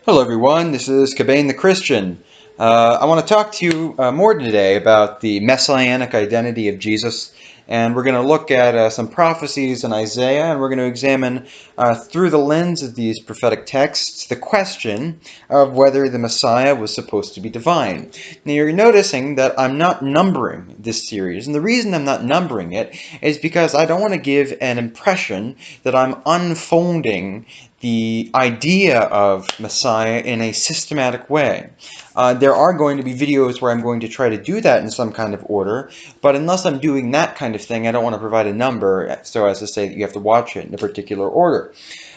Hello everyone, this is Cabane the Christian. I want to talk to you more today about the messianic identity of Jesus, and we're going to look at some prophecies in Isaiah, and we're going to examine through the lens of these prophetic texts the question of whether the Messiah was supposed to be divine. Now you're noticing that I'm not numbering this series, and the reason I'm not numbering it is because I don't want to give an impression that I'm unfolding the idea of Messiah in a systematic way. There are going to be videos where I'm going to try to do that in some kind of order, but unless I'm doing that kind of thing, I don't want to provide a number so as to say that you have to watch it in a particular order.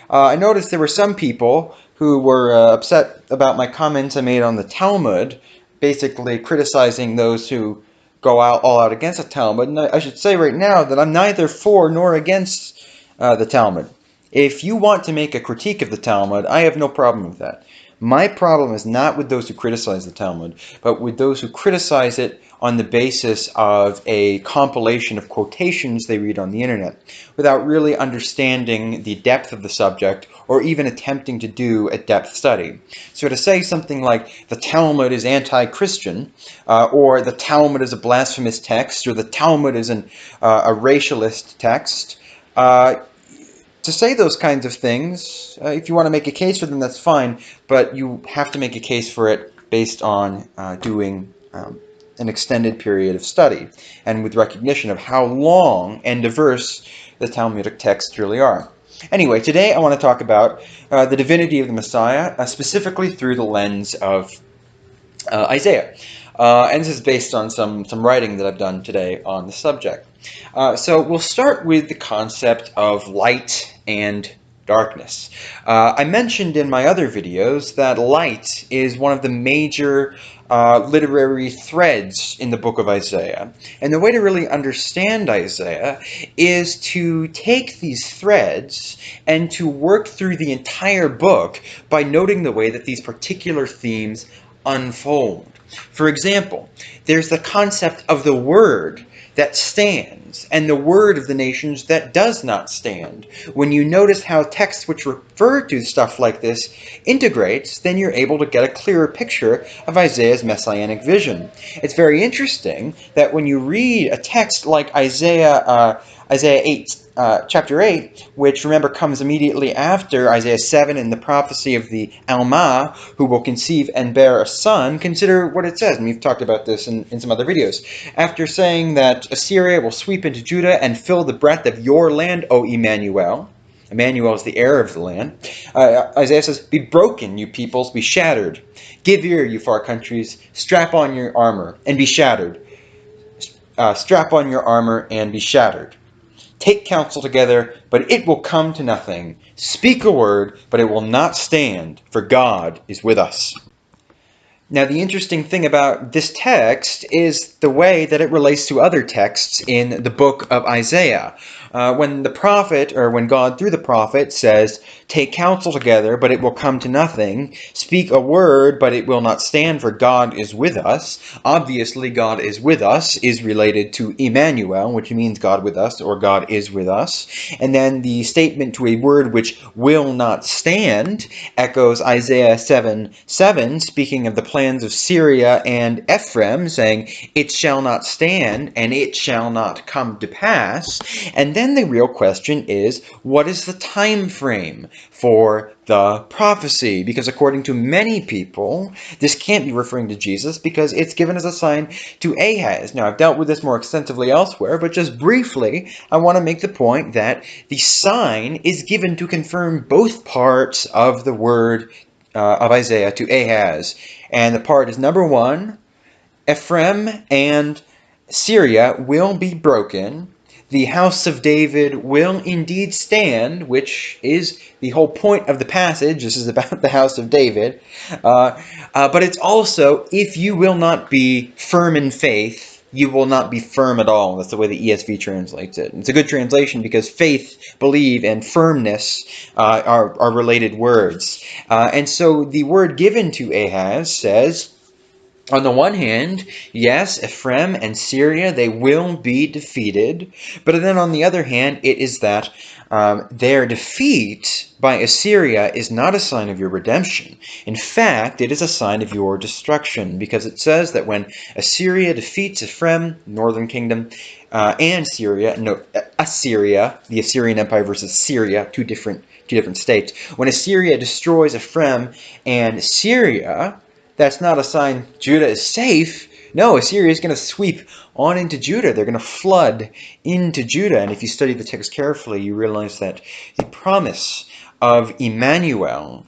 I noticed there were some people who were upset about my comments I made on the Talmud, basically criticizing those who go all out against the Talmud. And I should say right now that I'm neither for nor against the Talmud. If you want to make a critique of the Talmud, I have no problem with that. My problem is not with those who criticize the Talmud, but with those who criticize it on the basis of a compilation of quotations they read on the internet, without really understanding the depth of the subject, or even attempting to do a depth study. So to say something like, the Talmud is anti-Christian, or the Talmud is a blasphemous text, or the Talmud is a racialist text, to say those kinds of things, if you want to make a case for them, that's fine, but you have to make a case for it based on doing an extended period of study, and with recognition of how long and diverse the Talmudic texts really are. Anyway, today I want to talk about the divinity of the Messiah, specifically through the lens of Isaiah. And this is based on some writing that I've done today on the subject. So we'll start with the concept of light and darkness. I mentioned in my other videos that light is one of the major literary threads in the book of Isaiah. And the way to really understand Isaiah is to take these threads and to work through the entire book by noting the way that these particular themes unfold. For example, there's the concept of the word that stands and the word of the nations that does not stand. When you notice how texts which refer to stuff like this integrates, then you're able to get a clearer picture of Isaiah's messianic vision. It's very interesting that when you read a text like Isaiah 8, chapter 8, which remember comes immediately after Isaiah 7 and the prophecy of the Alma, who will conceive and bear a son, consider what it says, and we've talked about this in some other videos. After saying that Assyria will sweep into Judah and fill the breadth of your land, O Emmanuel. Emmanuel is the heir of the land. Isaiah says, be broken, you peoples, be shattered. Give ear, you far countries, strap on your armor and be shattered. Strap on your armor and be shattered. Take counsel together, but it will come to nothing. Speak a word, but it will not stand, for God is with us. Now, the interesting thing about this text is the way that it relates to other texts in the book of Isaiah. When the prophet, or when God through the prophet says, take counsel together, but it will come to nothing. Speak a word, but it will not stand, for God is with us. Obviously, God is with us is related to Emmanuel, which means God with us, or God is with us. And then the statement to a word which will not stand echoes Isaiah 7:7, speaking of the plans of Syria and Ephraim, saying, it shall not stand, and it shall not come to pass. And then the real question is, what is the time frame for the prophecy? Because according to many people, this can't be referring to Jesus because it's given as a sign to Ahaz. Now, I've dealt with this more extensively elsewhere, but just briefly, I want to make the point that the sign is given to confirm both parts of the word of Isaiah to Ahaz. And the part is number one, Ephraim and Syria will be broken. The house of David will indeed stand, which is the whole point of the passage. This is about the house of David. But it's also, if you will not be firm in faith, you will not be firm at all. That's the way the ESV translates it. It's a good translation because faith, believe, and firmness are related words. And so the word given to Ahaz says, On the one hand, yes, Ephraim and Syria, they will be defeated. But then on the other hand, it is that their defeat by Assyria is not a sign of your redemption. In fact, it is a sign of your destruction, because it says that when Assyria defeats Ephraim, northern kingdom, and Assyria, the Assyrian Empire versus Syria, two different states. When Assyria destroys Ephraim and Syria, that's not a sign Judah is safe. No, Assyria is going to sweep on into Judah. They're going to flood into Judah. And if you study the text carefully, you realize that the promise of Emmanuel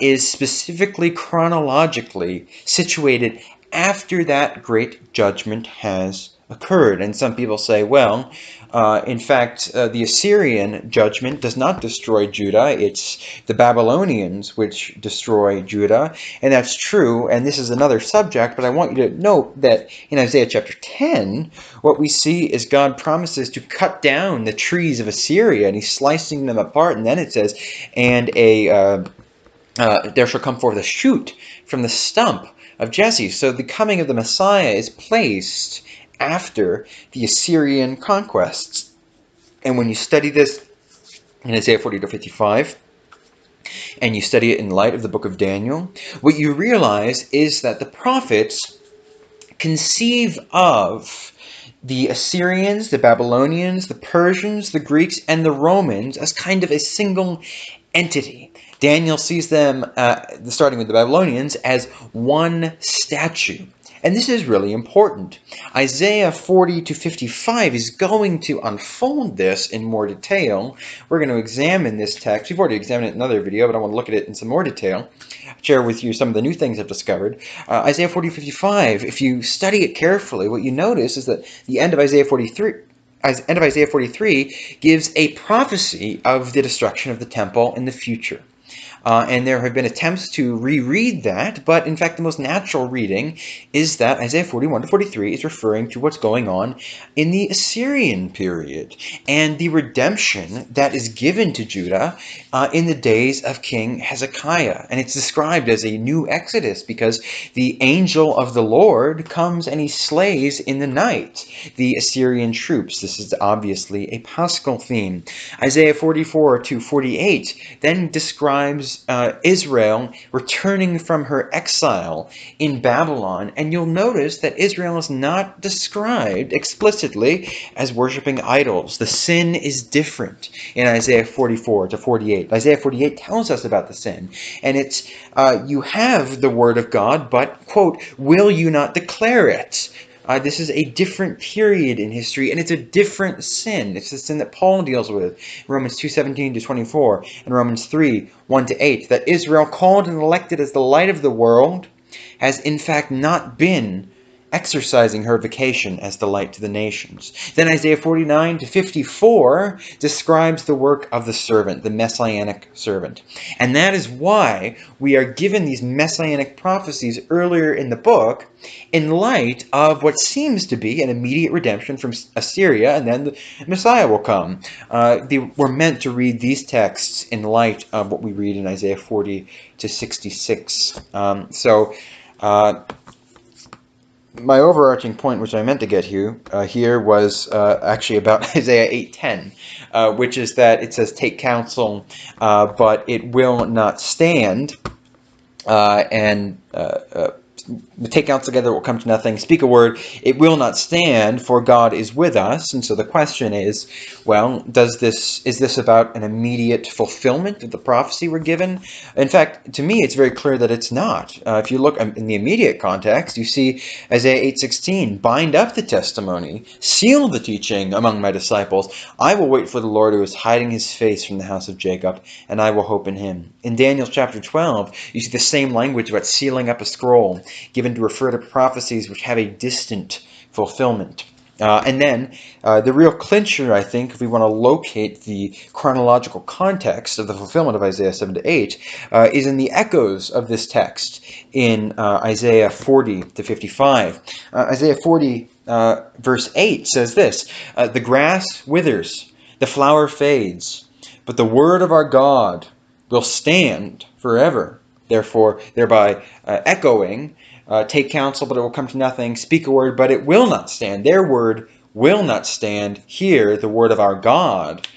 is specifically chronologically situated after that great judgment has occurred. And some people say, well, in fact, the Assyrian judgment does not destroy Judah. It's the Babylonians which destroy Judah. And that's true. And this is another subject, but I want you to note that in Isaiah chapter 10, what we see is God promises to cut down the trees of Assyria, and he's slicing them apart. And then it says, and there shall come forth a shoot from the stump of Jesse. So the coming of the Messiah is placed after the Assyrian conquests. And when you study this in Isaiah 40 to 55, and you study it in light of the book of Daniel, what you realize is that the prophets conceive of the Assyrians, the Babylonians, the Persians, the Greeks, and the Romans as kind of a single entity. Daniel sees them, starting with the Babylonians, as one statue. And this is really important. Isaiah 40 to 55 is going to unfold this in more detail. We're going to examine this text. We've already examined it in another video, but I want to look at it in some more detail. Share with you some of the new things I've discovered. Isaiah 40 to 55, if you study it carefully, what you notice is that the end of Isaiah 43 gives a prophecy of the destruction of the temple in the future. And there have been attempts to reread that, but in fact the most natural reading is that Isaiah 41 to 43 is referring to what's going on in the Assyrian period and the redemption that is given to Judah in the days of King Hezekiah. And it's described as a new exodus because the angel of the Lord comes and he slays in the night the Assyrian troops. This is obviously a paschal theme. Isaiah 44 to 48 then describes Israel returning from her exile in Babylon, and you'll notice that Israel is not described explicitly as worshiping idols. The sin is different in Isaiah 44 to 48. Isaiah 48 tells us about the sin, and it's you have the word of God, but, quote, will you not declare it? This is a different period in history, and it's a different sin. It's the sin that Paul deals with, Romans 2:17 to 24, and Romans 3:1 to 8, that Israel, called and elected as the light of the world, has in fact not been exercising her vocation as the light to the nations. Then Isaiah 49 to 54 describes the work of the servant, the messianic servant. And that is why we are given these messianic prophecies earlier in the book in light of what seems to be an immediate redemption from Assyria, and then the Messiah will come. We're meant to read these texts in light of what we read in Isaiah 40 to 66. My overarching point, which I meant to get here was actually about Isaiah 8:10, which is that it says, take counsel, but it will not stand, take counsel together, it will come to nothing. Speak a word, it will not stand, for God is with us. And so the question is, well, is this about an immediate fulfillment of the prophecy we're given? In fact, to me, it's very clear that it's not. If you look in the immediate context, you see Isaiah 8:16, bind up the testimony, seal the teaching among my disciples. I will wait for the Lord who is hiding his face from the house of Jacob, and I will hope in him. In Daniel chapter 12, you see the same language about sealing up a scroll, given to refer to prophecies which have a distant fulfillment. And then the real clincher, I think, if we want to locate the chronological context of the fulfillment of Isaiah 7 to 8, is in the echoes of this text in Isaiah 40 to 55. Isaiah 40 verse 8 says this, the grass withers, the flower fades, but the word of our God will stand forever. therefore thereby echoing, take counsel, but it will come to nothing, speak a word, but it will not stand. Their word will not stand. Here, the word of our God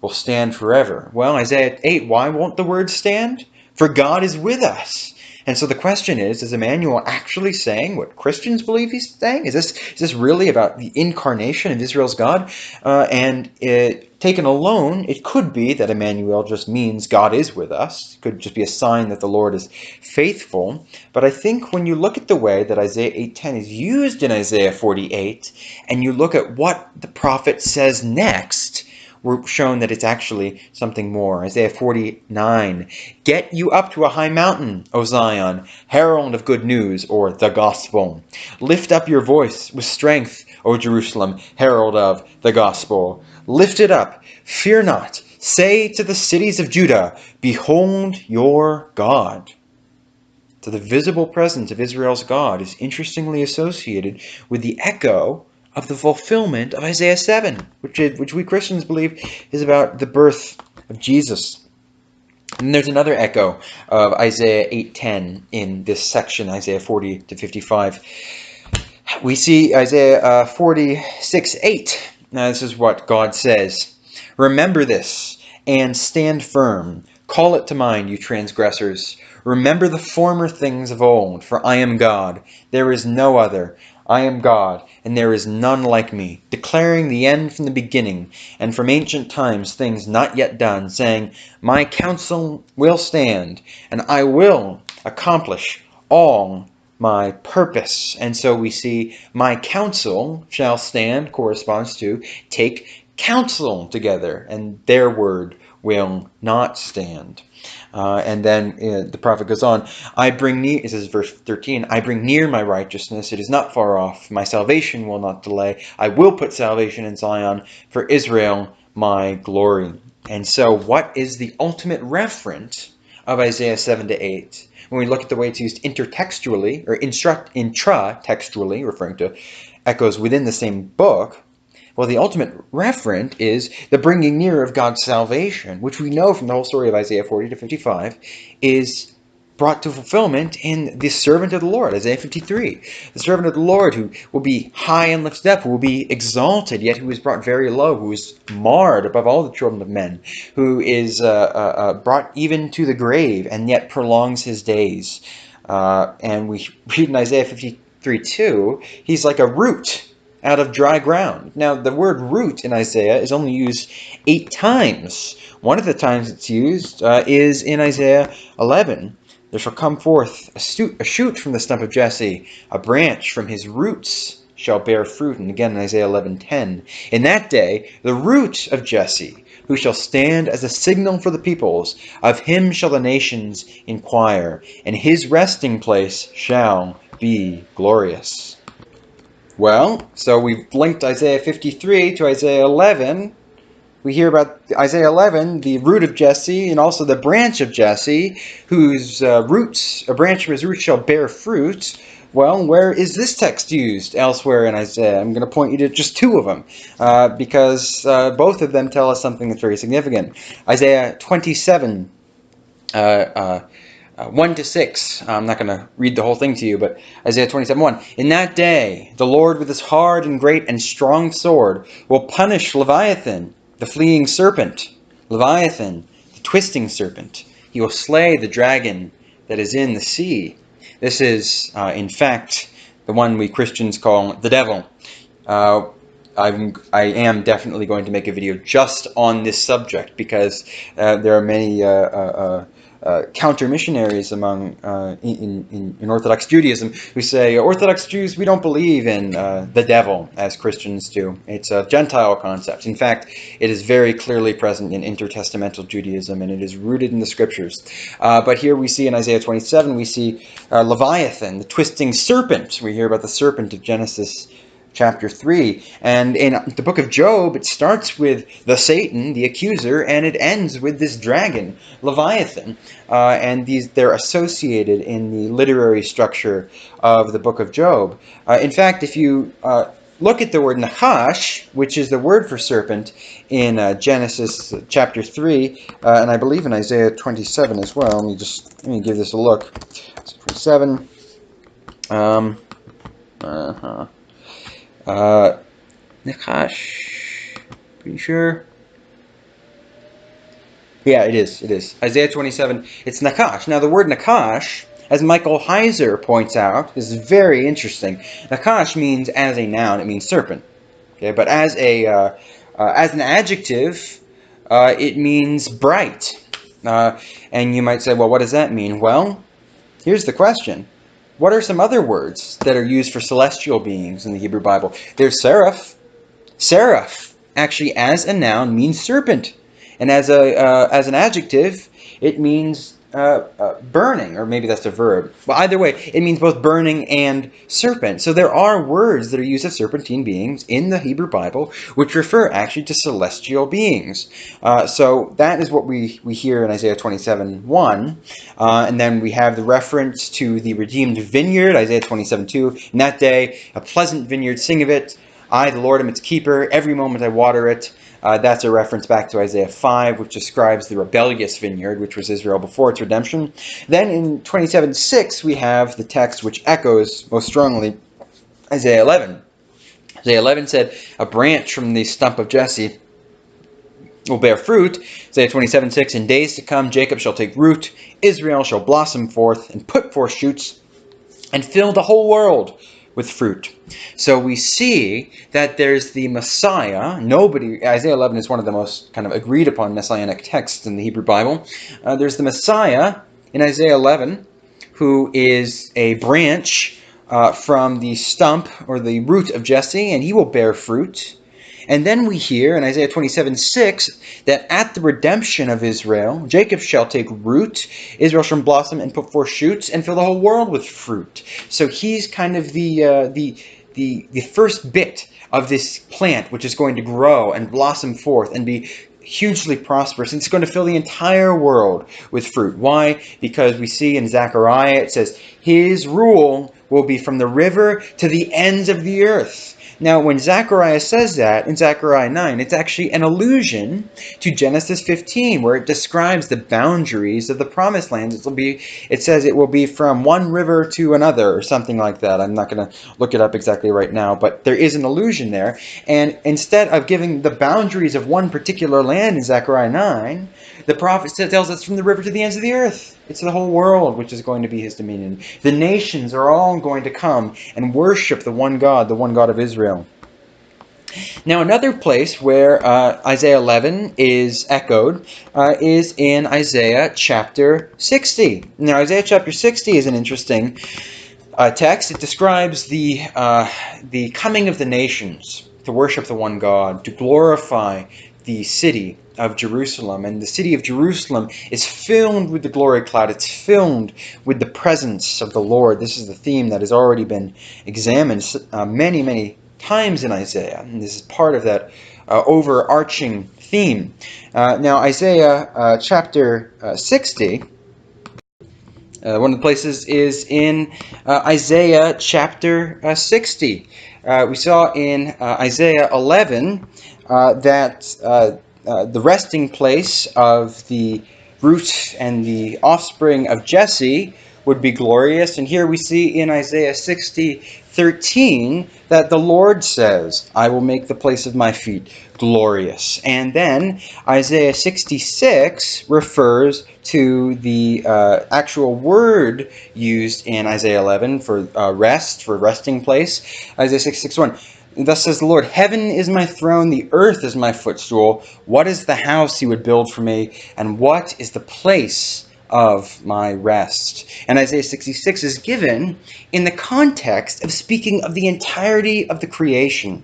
will stand forever. Well, Isaiah 8, why won't the word stand? For God is with us. And so the question is Emmanuel actually saying what Christians believe he's saying? Is this really about the incarnation of Israel's God? Taken alone, it could be that Emmanuel just means God is with us. It could just be a sign that the Lord is faithful. But I think when you look at the way that Isaiah 8:10 is used in Isaiah 48, and you look at what the prophet says next, we're shown that it's actually something more. Isaiah 49, get you up to a high mountain, O Zion, herald of good news, or the gospel. Lift up your voice with strength, O Jerusalem, herald of the gospel. Lift it up, fear not. Say to the cities of Judah, behold your God. So the visible presence of Israel's God is interestingly associated with the echo of the fulfillment of Isaiah 7, which we Christians believe is about the birth of Jesus. And there's another echo of Isaiah 8:10 in this section, Isaiah 40 to 55. We see Isaiah 46:8. Now this is what God says. Remember this and stand firm. Call it to mind, you transgressors. Remember the former things of old, for I am God. There is no other. I am God, and there is none like me, declaring the end from the beginning, and from ancient times things not yet done, saying, my counsel will stand, and I will accomplish all my purpose. And so we see, my counsel shall stand corresponds to take counsel together, and their word will not stand. And then the prophet goes on, I bring near, this is verse 13, I bring near my righteousness, it is not far off, my salvation will not delay, I will put salvation in Zion, for Israel my glory. And so what is the ultimate referent of Isaiah 7 to 8? When we look at the way it's used intertextually, or intratextually, referring to echoes within the same book, well, the ultimate referent is the bringing near of God's salvation, which we know from the whole story of Isaiah 40 to 55 is brought to fulfillment in the servant of the Lord, Isaiah 53. The servant of the Lord who will be high and lifted up, who will be exalted, yet who is brought very low, who is marred above all the children of men, who is brought even to the grave and yet prolongs his days. And we read in Isaiah 53:2, he's like a root out of dry ground. Now, the word root in Isaiah is only used 8 times. One of the times it's used is in Isaiah 11. There shall come forth a shoot from the stump of Jesse, a branch from his roots shall bear fruit. And again in Isaiah 11:10. In that day, the root of Jesse, who shall stand as a signal for the peoples, of him shall the nations inquire, and his resting place shall be glorious. Well, so we've linked Isaiah 53 to Isaiah 11. We hear about Isaiah 11, the root of Jesse, and also the branch of Jesse, whose roots, a branch from his roots shall bear fruit. Well, where is this text used elsewhere in Isaiah? I'm going to point you to just 2 of them, because both of them tell us something that's very significant. Isaiah 27, 1 to 6. I'm not going to read the whole thing to you, but Isaiah 27:1. In that day, the Lord with his hard and great and strong sword will punish Leviathan, the fleeing serpent, Leviathan, the twisting serpent. He will slay the dragon that is in the sea. This is, in fact, the one we Christians call the devil. I am definitely going to make a video just on this subject, because there are many counter-missionaries among in Orthodox Judaism who say, Orthodox Jews, we don't believe in the devil as Christians do. It's a Gentile concept. In fact, it is very clearly present in intertestamental Judaism, and it is rooted in the Scriptures. But here we see in Isaiah 27, we see Leviathan, the twisting serpent. We hear about the serpent of Genesis chapter 3. And in the book of Job, it starts with the Satan, the accuser, and it ends with this dragon, Leviathan. And they're associated in the literary structure of the book of Job. In fact, if you look at the word nachash, which is the word for serpent in Genesis chapter 3, and I believe in Isaiah 27 as well. Let me give this a look. 27. Nachash. Pretty sure. Yeah, it is. It is. Isaiah 27. It's Nakash. Now, the word Nakash, as Michael Heiser points out, is very interesting. Nakash means as a noun, it means serpent. Okay, but as an adjective, it means bright. And you might say, well, what does that mean? Well, here's the question. What are some other words that are used for celestial beings in the Hebrew Bible? There's seraph. Seraph, actually, as a noun, means serpent. And as an adjective, it means burning, or maybe that's a verb. But either way, it means both burning and serpent. So there are words that are used of serpentine beings in the Hebrew Bible, which refer actually to celestial beings. So that is what we hear in Isaiah 27:1. And then we have the reference to the redeemed vineyard, Isaiah 27:2. In that day, a pleasant vineyard, sing of it. I, the Lord, am its keeper. Every moment I water it. That's a reference back to Isaiah 5, which describes the rebellious vineyard, which was Israel before its redemption. Then in 27:6, we have the text which echoes most strongly Isaiah 11. Isaiah 11 said, a branch from the stump of Jesse will bear fruit. Isaiah 27:6, in days to come, Jacob shall take root, Israel shall blossom forth and put forth shoots, and fill the whole world with fruit. So we see that there's the Messiah. Isaiah 11 is one of the most kind of agreed upon messianic texts in the Hebrew Bible. There's the Messiah in Isaiah 11, who is a branch from the stump or the root of Jesse, and he will bear fruit. And then we hear in Isaiah 27:6 that at the redemption of Israel, Jacob shall take root, Israel shall blossom and put forth shoots, and fill the whole world with fruit. So he's kind of the first bit of this plant, which is going to grow and blossom forth and be hugely prosperous, and it's going to fill the entire world with fruit. Why? Because we see in Zechariah, it says, his rule will be from the river to the ends of the earth. Now, when Zechariah says that in Zechariah 9, it's actually an allusion to Genesis 15, where it describes the boundaries of the promised land. It says it will be from one river to another, or something like that. I'm not going to look it up exactly right now, but there is an allusion there. And instead of giving the boundaries of one particular land in Zechariah 9, the prophet tells us from the river to the ends of the earth. It's the whole world which is going to be his dominion. The nations are all going to come and worship the one God of Israel. Now, another place where Isaiah 11 is echoed is in Isaiah chapter 60. Now, Isaiah chapter 60 is an interesting text. It describes the coming of the nations to worship the one God, to glorify the city of Jerusalem. And the city of Jerusalem is filled with the glory cloud. It's filled with the presence of the Lord. This is the theme that has already been examined many, many times in Isaiah. And this is part of that overarching theme. Now, Isaiah chapter 60, one of the places is in Isaiah chapter 60. We saw in Isaiah 11 that the resting place of the root and the offspring of Jesse would be glorious. And here we see in Isaiah 60:13 that the Lord says, I will make the place of my feet glorious. And then Isaiah 66 refers to the actual word used in Isaiah 11 for rest, for resting place. Isaiah 66:1. Thus says the Lord, heaven is my throne, the earth is my footstool. What is the house you would build for me, and what is the place of my rest? And Isaiah 66 is given in the context of speaking of the entirety of the creation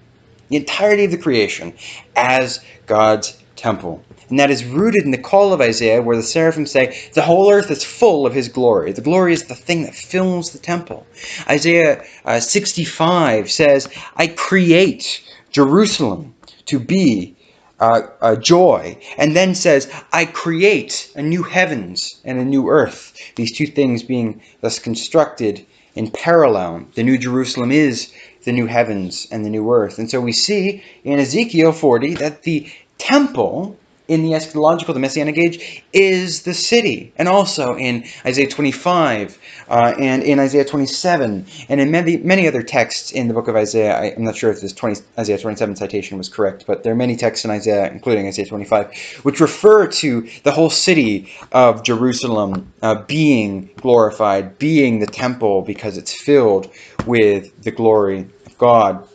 as God's temple. And that is rooted in the call of Isaiah, where the seraphim say, the whole earth is full of his glory. The glory is the thing that fills the temple. Isaiah 65 says, I create Jerusalem to be a joy. And then says, I create a new heavens and a new earth. These two things being thus constructed in parallel. The New Jerusalem is the new heavens and the new earth. And so we see in Ezekiel 40 that the temple in the eschatological, the messianic age, is the city. And also in Isaiah 25 and in Isaiah 27 and in many other texts in the book of Isaiah. I'm not sure if this Isaiah 27 citation was correct, but there are many texts in Isaiah, including Isaiah 25, which refer to the whole city of Jerusalem being glorified, being the temple, because it's filled with the glory of God.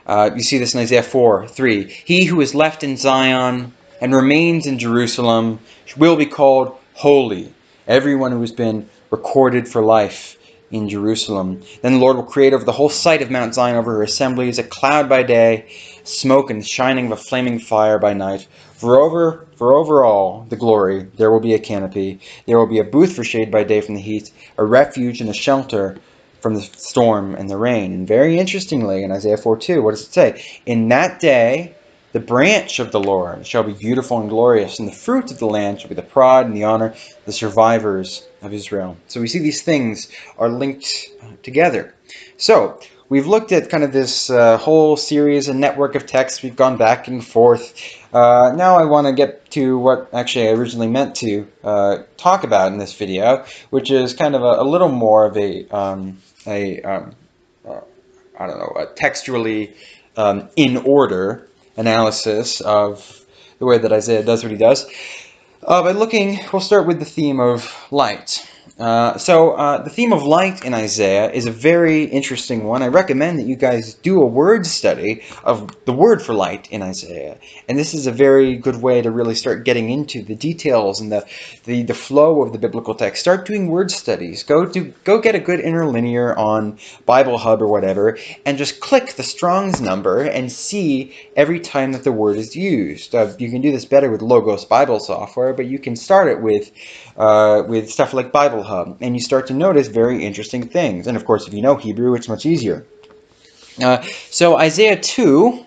You see this in Isaiah 4:3. He who is left in Zion and remains in Jerusalem will be called holy, everyone who has been recorded for life in Jerusalem. Then the Lord will create over the whole site of Mount Zion, over her assemblies, a cloud by day, smoke and shining of a flaming fire by night. For over all the glory there will be a canopy. There will be a booth for shade by day from the heat, a refuge and a shelter from the storm and the rain. And very interestingly, in Isaiah 4:2, what does it say? In that day, the branch of the Lord shall be beautiful and glorious, and the fruit of the land shall be the pride and the honor of the survivors of Israel. So we see these things are linked together. So we've looked at kind of this whole series and network of texts. We've gone back and forth. Now I want to get to what actually I originally meant to talk about in this video, which is kind of a little more of a textually in order analysis of the way that Isaiah does what he does. We'll start with the theme of light. The theme of light in Isaiah is a very interesting one. I recommend that you guys do a word study of the word for light in Isaiah. And this is a very good way to really start getting into the details and the flow of the biblical text. Start doing word studies. Go get a good interlinear on Bible Hub or whatever, and just click the Strong's number and see every time that the word is used. You can do this better with Logos Bible software, but you can start it with stuff like Bible Hub, and you start to notice very interesting things. And of course, if you know Hebrew, it's much easier. So Isaiah 2,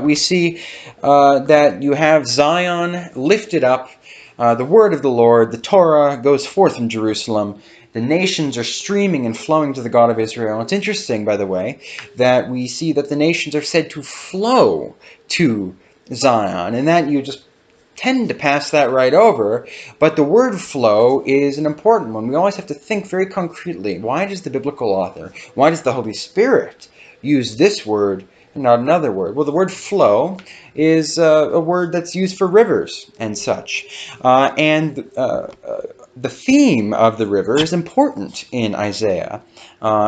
we see that you have Zion lifted up, the word of the Lord, the Torah goes forth from Jerusalem. The nations are streaming and flowing to the God of Israel. It's interesting, by the way, that we see that the nations are said to flow to Zion, and that you just tend to pass that right over, but the word flow is an important one. We always have to think very concretely. Why does the biblical author, why does the Holy Spirit use this word and not another word? Well, the word flow is a word that's used for rivers and such. The theme of the river is important in Isaiah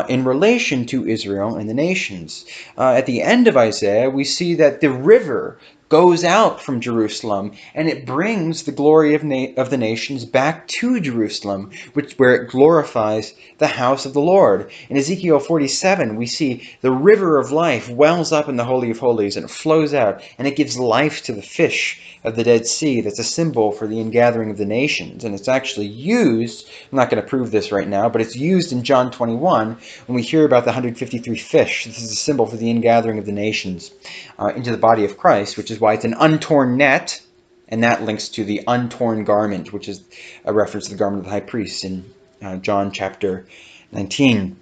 in relation to Israel and the nations. At the end of Isaiah, we see that the river goes out from Jerusalem, and it brings the glory of the nations back to Jerusalem, where it glorifies the house of the Lord. In Ezekiel 47, we see the river of life wells up in the Holy of Holies, and it flows out, and it gives life to the fish of the Dead Sea. That's a symbol for the ingathering of the nations, and it's actually used, I'm not going to prove this right now, but it's used in John 21 when we hear about the 153 fish. This is a symbol for the ingathering of the nations into the body of Christ, which is why it's an untorn net, and that links to the untorn garment, which is a reference to the garment of the high priest in John chapter 19.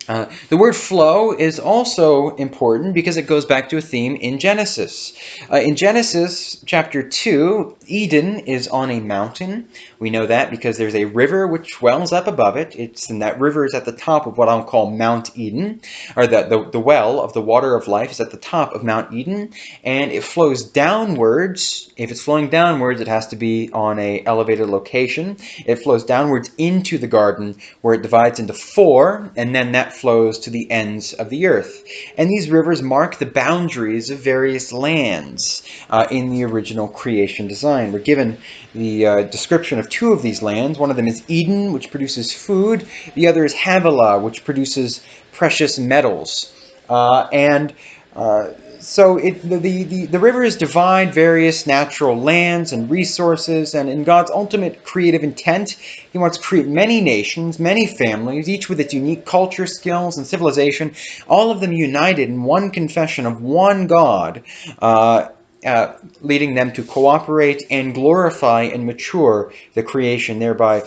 The word flow is also important because it goes back to a theme in Genesis. In Genesis chapter 2, Eden is on a mountain. We know that because there's a river which wells up above it. And that river is at the top of what I'll call Mount Eden, or the well of the water of life is at the top of Mount Eden, and it flows downwards. If it's flowing downwards, it has to be on an elevated location. It flows downwards into the garden, where it divides into 4, and then that flows to the ends of the earth. And these rivers mark the boundaries of various lands in the original creation design. We're given the description of 2 of these lands. One of them is Eden, which produces food. The other is Havilah, which produces precious metals. So the rivers divide various natural lands and resources, and in God's ultimate creative intent, He wants to create many nations, many families, each with its unique culture, skills, and civilization, all of them united in one confession of one God, leading them to cooperate and glorify and mature the creation, thereby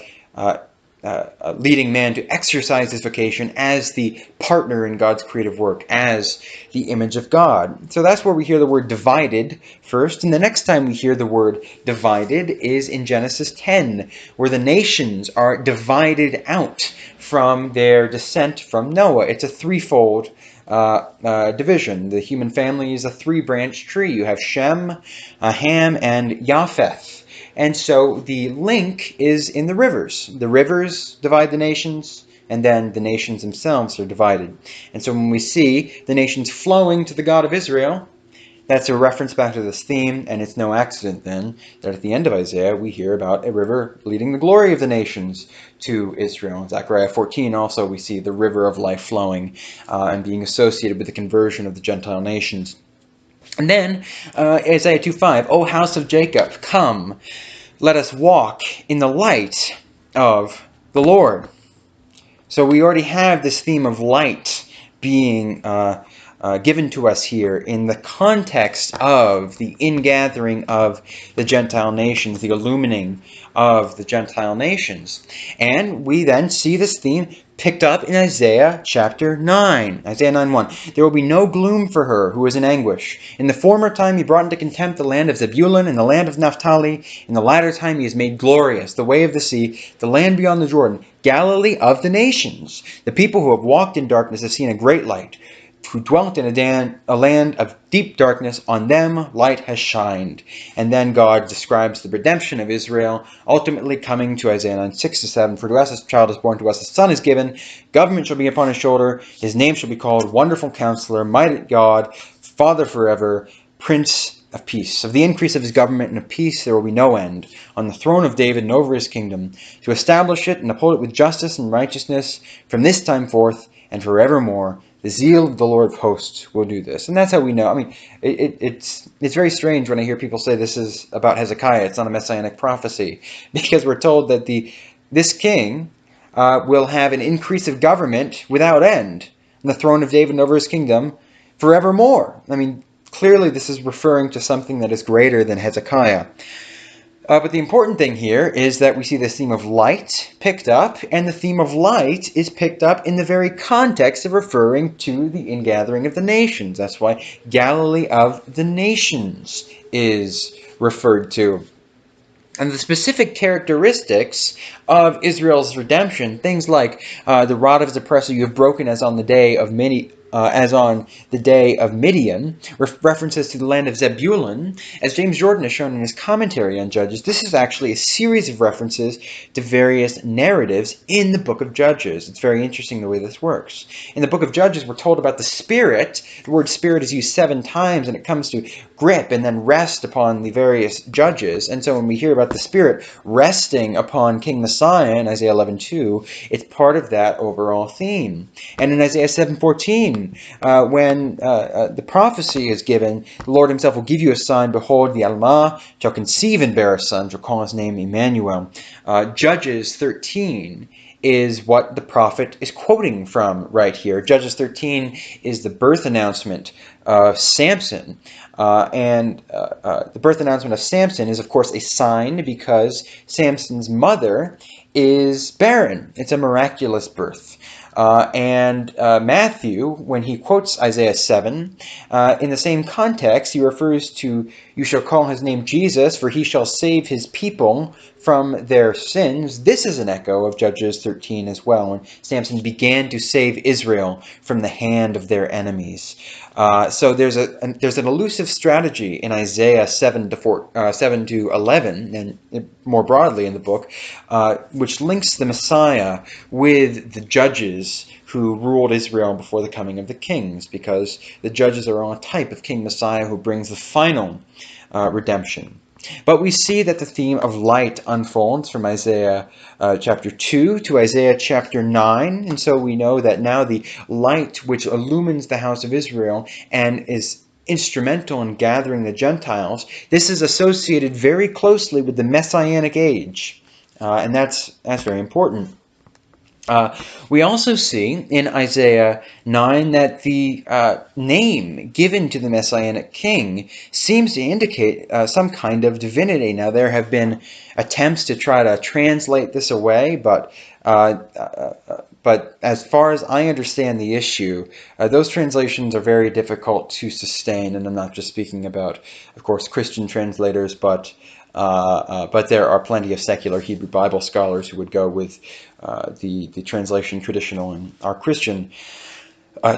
leading man to exercise his vocation as the partner in God's creative work, as the image of God. So that's where we hear the word divided first. And the next time we hear the word divided is in Genesis 10, where the nations are divided out from their descent from Noah. It's a threefold division. The human family is a three-branch tree. You have Shem, Ham, and Japheth. And so the link is in the rivers. The rivers divide the nations, and then the nations themselves are divided. And so when we see the nations flowing to the God of Israel, that's a reference back to this theme, and it's no accident then that at the end of Isaiah we hear about a river leading the glory of the nations to Israel. In Zechariah 14 also we see the river of life flowing and being associated with the conversion of the Gentile nations. And then Isaiah 2:5, O house of Jacob, come, let us walk in the light of the Lord. So we already have this theme of light being given to us here in the context of the ingathering of the Gentile nations, the illumining of the Gentile nations. And we then see this theme picked up in Isaiah chapter 9. Isaiah 9:1. There will be no gloom for her who is in anguish. In the former time he brought into contempt the land of Zebulun and the land of Naphtali. In the latter time he has made glorious the way of the sea, the land beyond the Jordan, Galilee of the nations. The people who have walked in darkness have seen a great light. Who dwelt in a land of deep darkness, on them light has shined. And then God describes the redemption of Israel, ultimately coming to Isaiah 9:6-7. For to us a child is born, to us a son is given, government shall be upon his shoulder, his name shall be called Wonderful Counselor, Mighty God, Father forever, Prince of Peace. Of the increase of his government and of peace there will be no end, on the throne of David and over his kingdom, to establish it and uphold it with justice and righteousness from this time forth and forevermore. The zeal of the Lord of hosts will do this. And that's how we know. I mean, it's very strange when I hear people say this is about Hezekiah. It's not a messianic prophecy. Because we're told that this king will have an increase of government without end, on the throne of David and over his kingdom forevermore. I mean, clearly this is referring to something that is greater than Hezekiah. But the important thing here is that we see this theme of light picked up, and the theme of light is picked up in the very context of referring to the ingathering of the nations. That's why Galilee of the nations is referred to. And the specific characteristics of Israel's redemption, things like the rod of his oppressor you have broken as on the day of Midian, references to the land of Zebulun. As James Jordan has shown in his commentary on Judges, this is actually a series of references to various narratives in the book of Judges. It's very interesting the way this works. In the book of Judges, we're told about the Spirit. The word Spirit is used 7 times, and it comes to grip and then rest upon the various judges. And so when we hear about the Spirit resting upon King Messiah in Isaiah 11:2, it's part of that overall theme. And in Isaiah 7:14, when the prophecy is given, the Lord himself will give you a sign. Behold, the Almah shall conceive and bear a son, shall call his name Emmanuel. Judges 13 is what the prophet is quoting from right here. Judges 13 is the birth announcement of Samson. The birth announcement of Samson is, of course, a sign because Samson's mother is barren. It's a miraculous birth. Matthew, when he quotes Isaiah 7, in the same context, he refers to, you shall call his name Jesus, for he shall save his people from their sins. This is an echo of Judges 13 as well, when Samson began to save Israel from the hand of their enemies. So there's an elusive strategy in Isaiah 7 to 11, and more broadly in the book, which links the Messiah with the judges who ruled Israel before the coming of the kings, because the judges are all a type of King Messiah who brings the final redemption. But we see that the theme of light unfolds from Isaiah chapter 2 to Isaiah chapter 9. And so we know that now the light which illumines the house of Israel and is instrumental in gathering the Gentiles, this is associated very closely with the Messianic age. And that's very important. We also see in Isaiah 9 that the name given to the Messianic king seems to indicate some kind of divinity. Now, there have been attempts to try to translate this away, but as far as I understand the issue, those translations are very difficult to sustain, and I'm not just speaking about, of course, Christian translators, but there are plenty of secular Hebrew Bible scholars who would go with the translation traditional and our Christian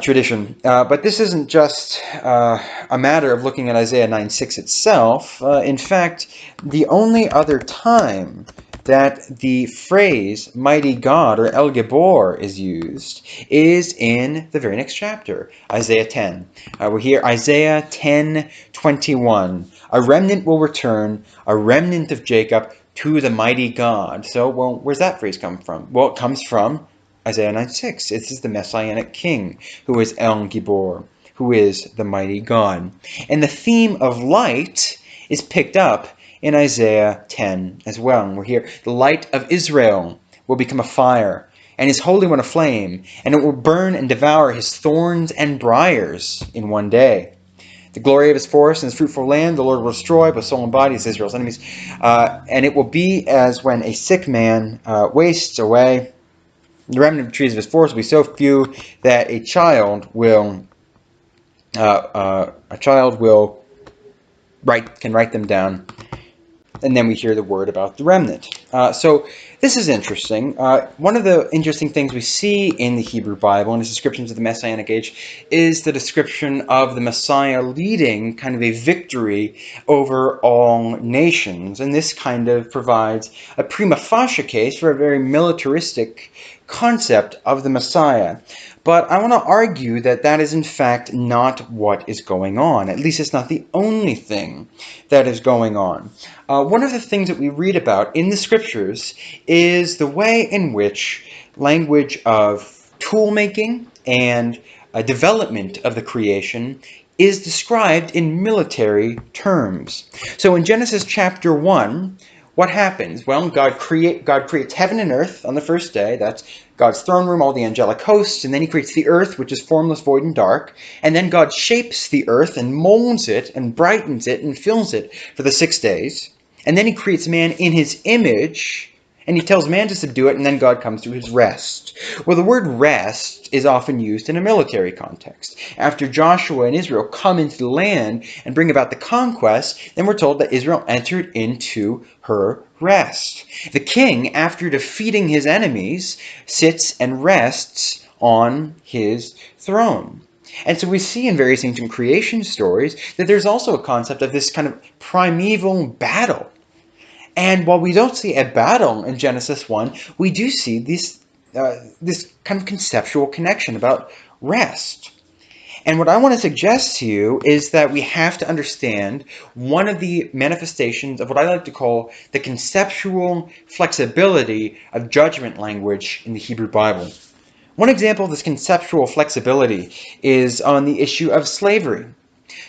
tradition. But this isn't just a matter of looking at Isaiah 9:6 itself. In fact, the only other time that the phrase mighty God or El Gibor is used is in the very next chapter, Isaiah 10. We hear Isaiah 10:21. A remnant will return, a remnant of Jacob, to the mighty God. So, well, where's that phrase come from? Well, it comes from Isaiah 9:6. This is the Messianic King, who is El Gibor, who is the mighty God. And the theme of light is picked up in Isaiah 10 as well. And we're here, the light of Israel will become a fire, and his Holy One a flame, and it will burn and devour his thorns and briars in one day. The glory of his forest and his fruitful land, the Lord will destroy both soul and body as Israel's enemies. And it will be as when a sick man wastes away. The remnant of the trees of his forest will be so few that a child will can write them down. And then we hear the word about the remnant. So this is interesting. One of the interesting things we see in the Hebrew Bible and its descriptions of the Messianic age is the description of the Messiah leading kind of a victory over all nations. And this kind of provides a prima facie case for a very militaristic concept of the Messiah. But I want to argue that that is in fact not what is going on. At least it's not the only thing that is going on. One of the things that we read about in the scriptures is the way in which language of tool making and development of the creation is described in military terms. So in Genesis chapter 1, what happens? Well, God creates heaven and earth on the first day. That's God's throne room, all the angelic hosts, and then he creates the earth, which is formless, void, and dark. And then God shapes the earth and molds it and brightens it and fills it for the 6 days. And then he creates man in his image, and he tells man to subdue it, and then God comes to his rest. Well, the word rest is often used in a military context. After Joshua and Israel come into the land and bring about the conquest, then we're told that Israel entered into her rest. The king, after defeating his enemies, sits and rests on his throne. And so we see in various ancient creation stories that there's also a concept of this kind of primeval battle. And while we don't see a battle in Genesis 1, we do see this kind of conceptual connection about rest. And what I want to suggest to you is that we have to understand one of the manifestations of what I like to call the conceptual flexibility of judgment language in the Hebrew Bible. One example of this conceptual flexibility is on the issue of slavery.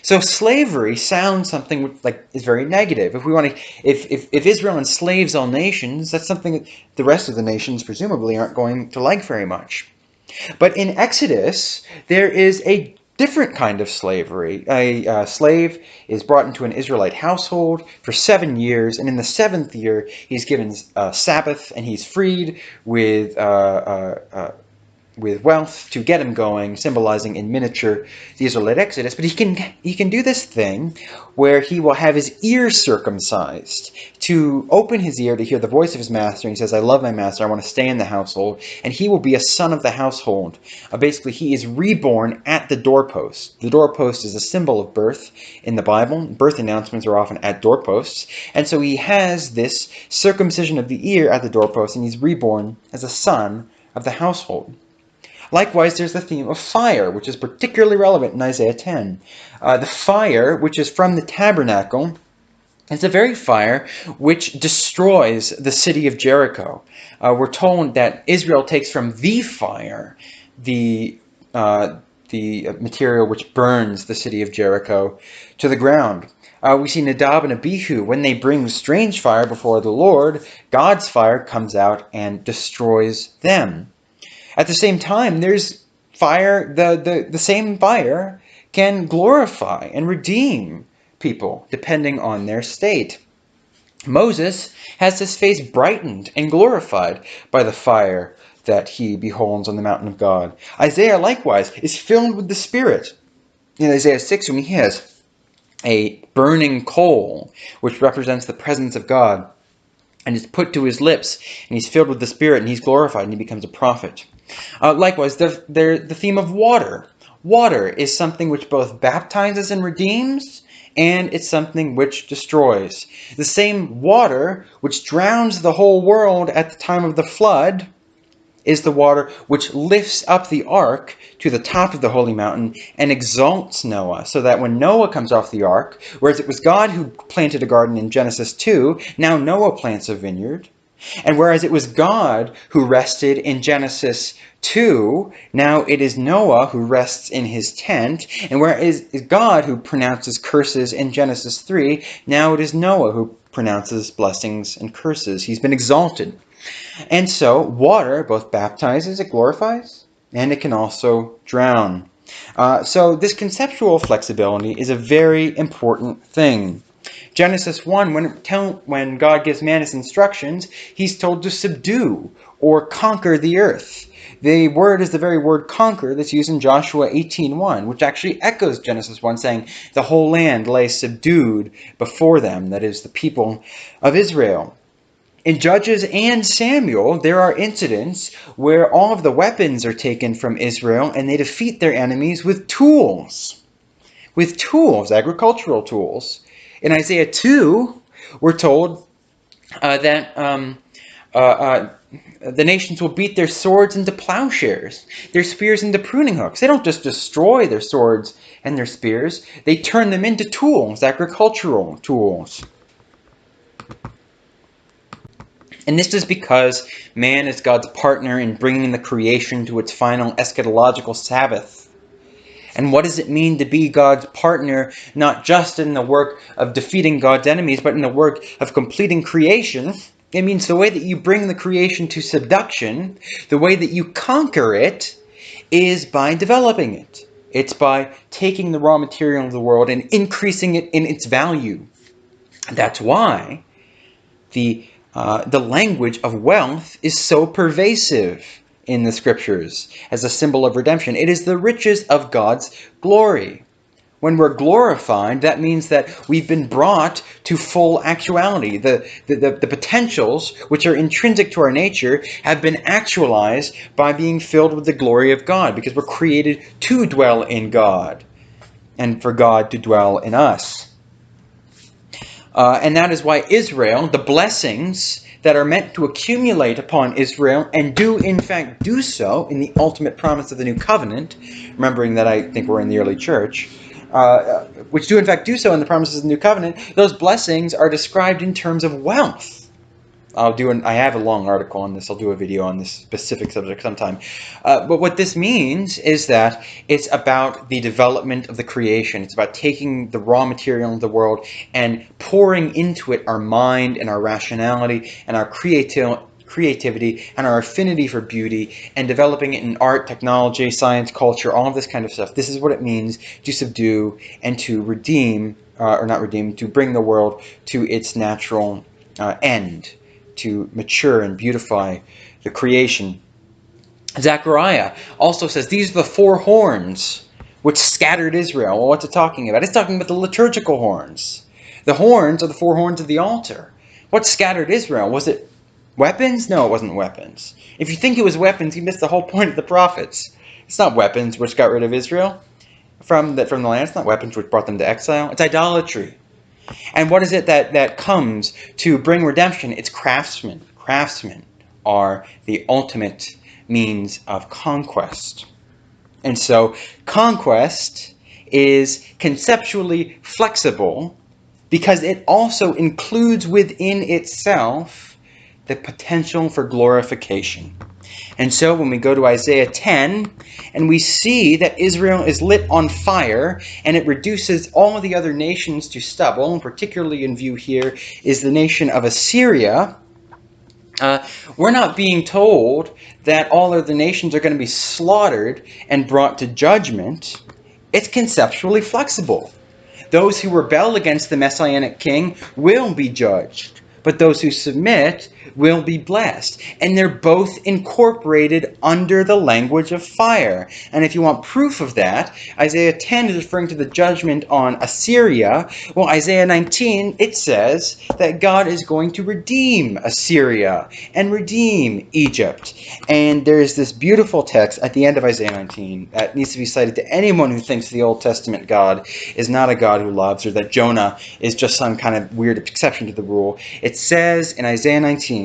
So slavery sounds something like is very negative. If we want to, if Israel enslaves all nations, that's something that the rest of the nations presumably aren't going to like very much. But in Exodus, there is a different kind of slavery. A slave is brought into an Israelite household for 7 years, and in the 7th year, he's given a Sabbath, and he's freed with wealth to get him going, symbolizing in miniature the Israelite Exodus. But he can do this thing where he will have his ear circumcised to open his ear to hear the voice of his master. And he says, I love my master, I want to stay in the household. And he will be a son of the household. Basically, he is reborn at the doorpost. The doorpost is a symbol of birth in the Bible. Birth announcements are often at doorposts. And so he has this circumcision of the ear at the doorpost, and he's reborn as a son of the household. Likewise, there's the theme of fire, which is particularly relevant in Isaiah 10. The fire, which is from the tabernacle, is the very fire which destroys the city of Jericho. We're told that Israel takes from the fire the material which burns the city of Jericho to the ground. We see Nadab and Abihu, when they bring strange fire before the Lord, God's fire comes out and destroys them. At the same time, there's fire, the same fire can glorify and redeem people depending on their state. Moses has his face brightened and glorified by the fire that he beholds on the mountain of God. Isaiah likewise is filled with the Spirit. In Isaiah 6, when he has a burning coal, which represents the presence of God, and is put to his lips, and he's filled with the Spirit, and he's glorified, and he becomes a prophet. Likewise, the theme of water. Water is something which both baptizes and redeems, and it's something which destroys. The same water which drowns the whole world at the time of the flood is the water which lifts up the ark to the top of the holy mountain and exalts Noah, so that when Noah comes off the ark, whereas it was God who planted a garden in Genesis 2, now Noah plants a vineyard. And whereas it was God who rested in Genesis 2, now it is Noah who rests in his tent. And whereas it is God who pronounces curses in Genesis 3, now it is Noah who pronounces blessings and curses. He's been exalted. And so water both baptizes, it glorifies, and it can also drown. So this conceptual flexibility is a very important thing. Genesis 1, when God gives man his instructions, he's told to subdue or conquer the earth. The word is the very word conquer that's used in Joshua 18:1, which actually echoes Genesis 1, saying the whole land lay subdued before them, that is, the people of Israel. In Judges and Samuel, there are incidents where all of the weapons are taken from Israel and they defeat their enemies with tools. With tools, agricultural tools. In Isaiah 2, we're told that the nations will beat their swords into plowshares, their spears into pruning hooks. They don't just destroy their swords and their spears. They turn them into tools, agricultural tools. And this is because man is God's partner in bringing the creation to its final eschatological Sabbath. And what does it mean to be God's partner, not just in the work of defeating God's enemies, but in the work of completing creation? It means the way that you bring the creation to subduction, the way that you conquer it, is by developing it. It's by taking the raw material of the world and increasing it in its value. That's why the language of wealth is so pervasive in the scriptures as a symbol of redemption. It is the riches of God's glory. When we're glorified, that means that we've been brought to full actuality. The potentials which are intrinsic to our nature have been actualized by being filled with the glory of God, because we're created to dwell in God and for God to dwell in us. And that is why Israel, the blessings that are meant to accumulate upon Israel and do in fact do so in the ultimate promise of the new covenant, remembering that I think we're in the early church, which do in fact do so in the promises of the new covenant, those blessings are described in terms of wealth. I have a long article on this. I'll do a video on this specific subject sometime. But what this means is that it's about the development of the creation. It's about taking the raw material of the world and pouring into it our mind and our rationality and our creativity and our affinity for beauty, and developing it in art, technology, science, culture, all of this kind of stuff. This is what it means to subdue and to redeem, to bring the world to its natural end, to mature and beautify the creation. Zechariah also says these are the four horns which scattered Israel. Well, what's it talking about? It's talking about the liturgical horns. The horns are the four horns of the altar. What scattered Israel? Was it weapons? No, it wasn't weapons. If you think it was weapons, you missed the whole point of the prophets. It's not weapons which got rid of Israel from the land. It's not weapons which brought them to exile. It's idolatry. And what is it that comes to bring redemption? It's craftsmen. Craftsmen are the ultimate means of conquest. And so conquest is conceptually flexible because it also includes within itself the potential for glorification. And so when we go to Isaiah 10, and we see that Israel is lit on fire, and it reduces all of the other nations to stubble, and particularly in view here is the nation of Assyria, We're not being told that all of the nations are going to be slaughtered and brought to judgment. It's conceptually flexible. Those who rebel against the messianic king will be judged, but those who submit will be blessed. And they're both incorporated under the language of fire. And if you want proof of that, Isaiah 10 is referring to the judgment on Assyria. Well, Isaiah 19, it says that God is going to redeem Assyria and redeem Egypt. And there's this beautiful text at the end of Isaiah 19 that needs to be cited to anyone who thinks the Old Testament God is not a God who loves, or that Jonah is just some kind of weird exception to the rule. It says in Isaiah 19,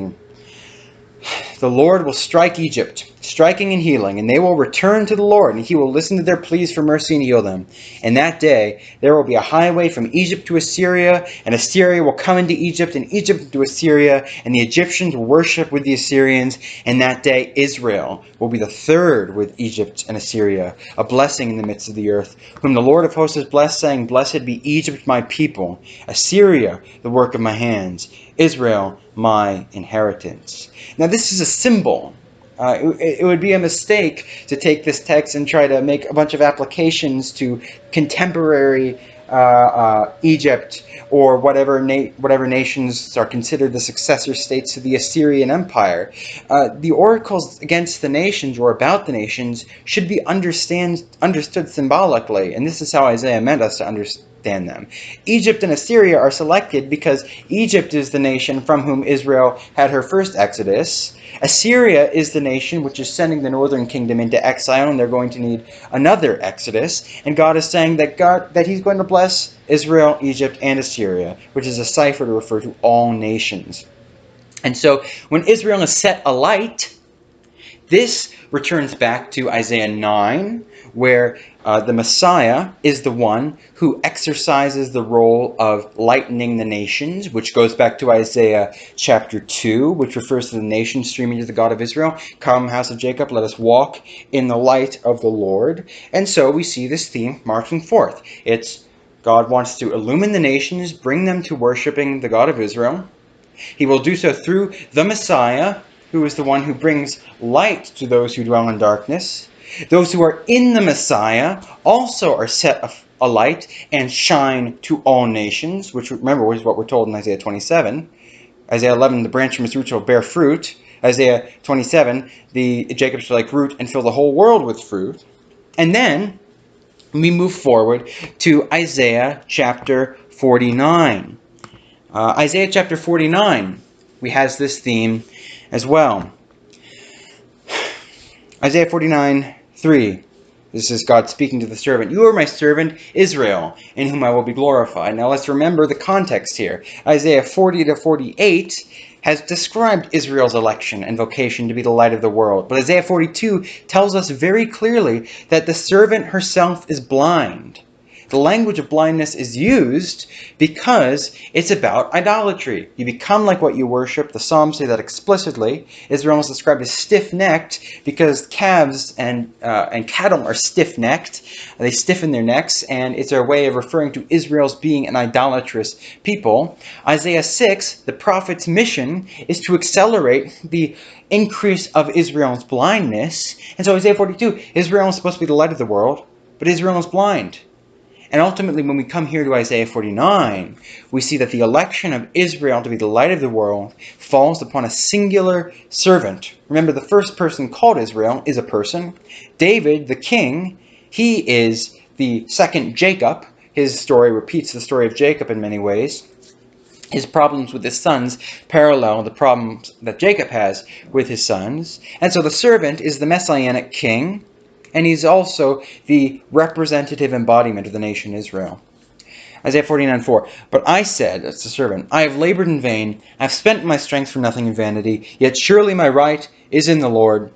the Lord will strike Egypt, striking and healing, and they will return to the Lord, and he will listen to their pleas for mercy and heal them. And that day there will be a highway from Egypt to Assyria, and Assyria will come into Egypt, and Egypt into Assyria, and the Egyptians will worship with the Assyrians. And that day Israel will be the third with Egypt and Assyria, a blessing in the midst of the earth, whom the Lord of hosts has blessed, saying, Blessed be Egypt, my people, Assyria, the work of my hands, Israel, my inheritance. Now this is a symbol. It would be a mistake to take this text and try to make a bunch of applications to contemporary Egypt or whatever nations are considered the successor states to the Assyrian Empire. The oracles against the nations or about the nations should be understood symbolically, and this is how Isaiah meant us to understand them. Egypt and Assyria are selected because Egypt is the nation from whom Israel had her first exodus. Assyria is the nation which is sending the northern kingdom into exile, and they're going to need another exodus. And God is saying that he's going to bless Israel, Egypt, and Assyria, which is a cipher to refer to all nations. And so when Israel is set alight, this returns back to Isaiah 9, where the Messiah is the one who exercises the role of lightening the nations, which goes back to Isaiah chapter 2, which refers to the nation streaming to the God of Israel. Come, house of Jacob, let us walk in the light of the Lord. And so we see this theme marching forth. It's God wants to illumine the nations, bring them to worshiping the God of Israel. He will do so through the Messiah, who is the one who brings light to those who dwell in darkness. Those who are in the Messiah also are set alight and shine to all nations, which, remember, is what we're told in Isaiah 27. Isaiah 11, the branch from its root shall bear fruit. Isaiah 27, the Jacob shall like root and fill the whole world with fruit. And then we move forward to Isaiah chapter 49. Isaiah chapter 49, we has this theme as well. Isaiah 49:3. This is God speaking to the servant. You are my servant, Israel, in whom I will be glorified. Now let's remember the context here. Isaiah 40-48 has described Israel's election and vocation to be the light of the world. But Isaiah 42 tells us very clearly that the servant herself is blind. The language of blindness is used because it's about idolatry. You become like what you worship. The Psalms say that explicitly. Israel is described as stiff-necked because calves and cattle are stiff-necked. They stiffen their necks, and it's a way of referring to Israel's being an idolatrous people. Isaiah 6, the prophet's mission is to accelerate the increase of Israel's blindness. And so Isaiah 42, Israel is supposed to be the light of the world, but Israel is blind. And ultimately, when we come here to Isaiah 49, we see that the election of Israel to be the light of the world falls upon a singular servant. Remember, the first person called Israel is a person. David, the king, he is the second Jacob. His story repeats the story of Jacob in many ways. His problems with his sons parallel the problems that Jacob has with his sons. And so the servant is the messianic king, and he's also the representative embodiment of the nation Israel. Isaiah 49:4. But I said, that's the servant, I have labored in vain, I have spent my strength for nothing in vanity, yet surely my right is in the Lord,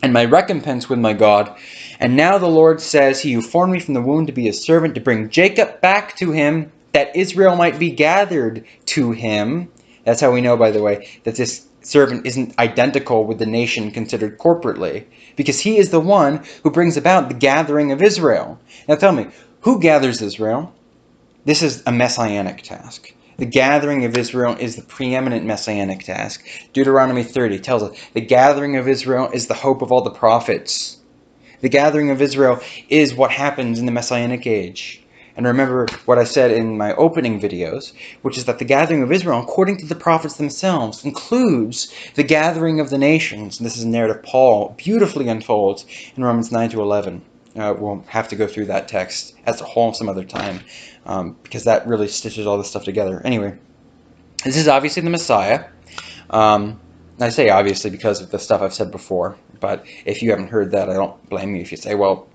and my recompense with my God. And now the Lord says, He who formed me from the womb to be His servant, to bring Jacob back to Him, that Israel might be gathered to Him. That's how we know, by the way, that this servant isn't identical with the nation considered corporately, because he is the one who brings about the gathering of Israel. Now tell me, who gathers Israel? This is a messianic task. The gathering of Israel is the preeminent messianic task. Deuteronomy 30 tells us the gathering of Israel is the hope of all the prophets. The gathering of Israel is what happens in the messianic age. And remember what I said in my opening videos, which is that the gathering of Israel, according to the prophets themselves, includes the gathering of the nations. And this is a narrative Paul beautifully unfolds in Romans 9 to 11. We'll have to go through that text as a whole some other time, because that really stitches all this stuff together. Anyway, this is obviously the Messiah. I say obviously because of the stuff I've said before, but if you haven't heard that, I don't blame you if you say, well,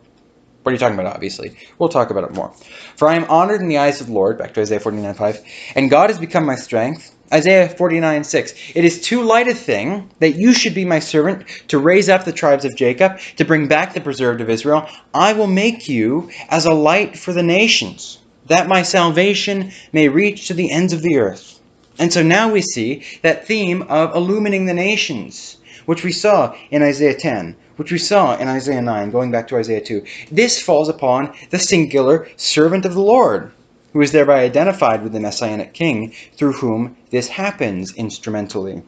what are you talking about, obviously? We'll talk about it more. For I am honored in the eyes of the Lord, back to Isaiah 49:5, and God has become my strength. Isaiah 49:6, it is too light a thing that you should be my servant to raise up the tribes of Jacob, to bring back the preserved of Israel. I will make you as a light for the nations, that my salvation may reach to the ends of the earth. And so now we see that theme of illumining the nations, which we saw in Isaiah 10, which we saw in Isaiah 9, going back to Isaiah 2. This falls upon the singular servant of the Lord, who is thereby identified with the Messianic King, through whom this happens instrumentally.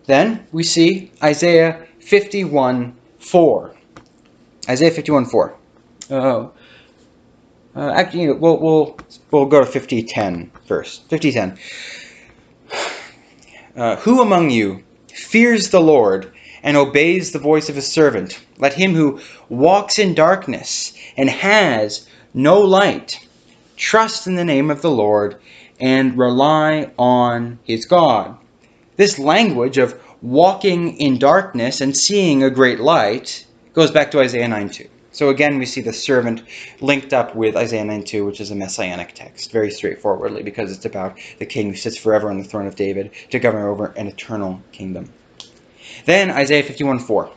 Then we see Isaiah 51:4. Isaiah 51:4. Actually, we'll go to 50:10 first. 50:10. Who among you fears the Lord and obeys the voice of his servant? Let him who walks in darkness and has no light trust in the name of the Lord and rely on his God. This language of walking in darkness and seeing a great light goes back to Isaiah 9:2. So again, we see the servant linked up with Isaiah 9:2, which is a messianic text, very straightforwardly, because it's about the king who sits forever on the throne of David to govern over an eternal kingdom. Then Isaiah 51:4.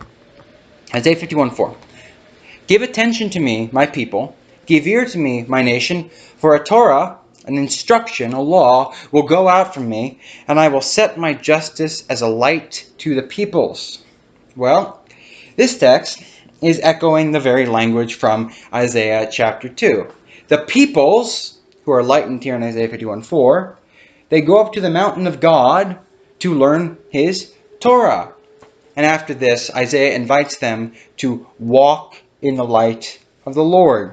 Isaiah 51:4. Give attention to me, my people. Give ear to me, my nation. For a Torah, an instruction, a law, will go out from me, and I will set my justice as a light to the peoples. Well, this text is echoing the very language from Isaiah chapter 2. The peoples, who are lightened here in Isaiah 51:4, they go up to the mountain of God to learn his Torah. And after this, Isaiah invites them to walk in the light of the Lord.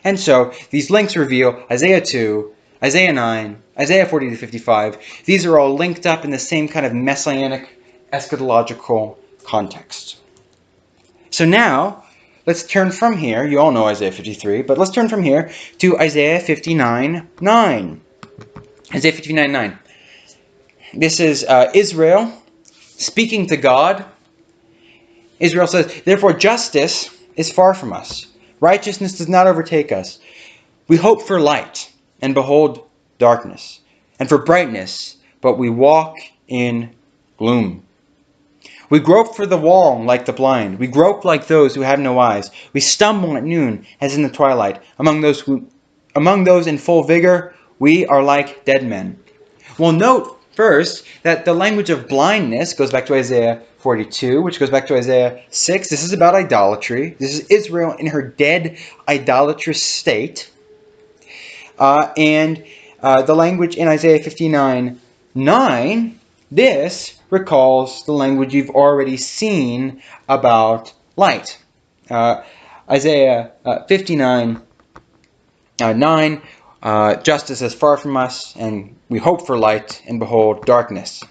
And so, these links reveal Isaiah 2, Isaiah 9, Isaiah 40 to 55. These are all linked up in the same kind of messianic eschatological context. So now, let's turn from here. You all know Isaiah 53, but let's turn from here to Isaiah 59:9. Isaiah 59:9. This is Israel speaking to God. Israel says, therefore justice is far from us. Righteousness does not overtake us. We hope for light, and behold darkness, and for brightness, but we walk in gloom. We grope for the wall like the blind. We grope like those who have no eyes. We stumble at noon as in the twilight. Among those in full vigor, we are like dead men. Well, note first that the language of blindness goes back to Isaiah 42, which goes back to Isaiah 6. This is about idolatry. This is Israel in her dead, idolatrous state. And the language in Isaiah 59:9, this recalls the language you've already seen about light. Isaiah 59:9, justice is far from us, and we hope for light, and behold darkness.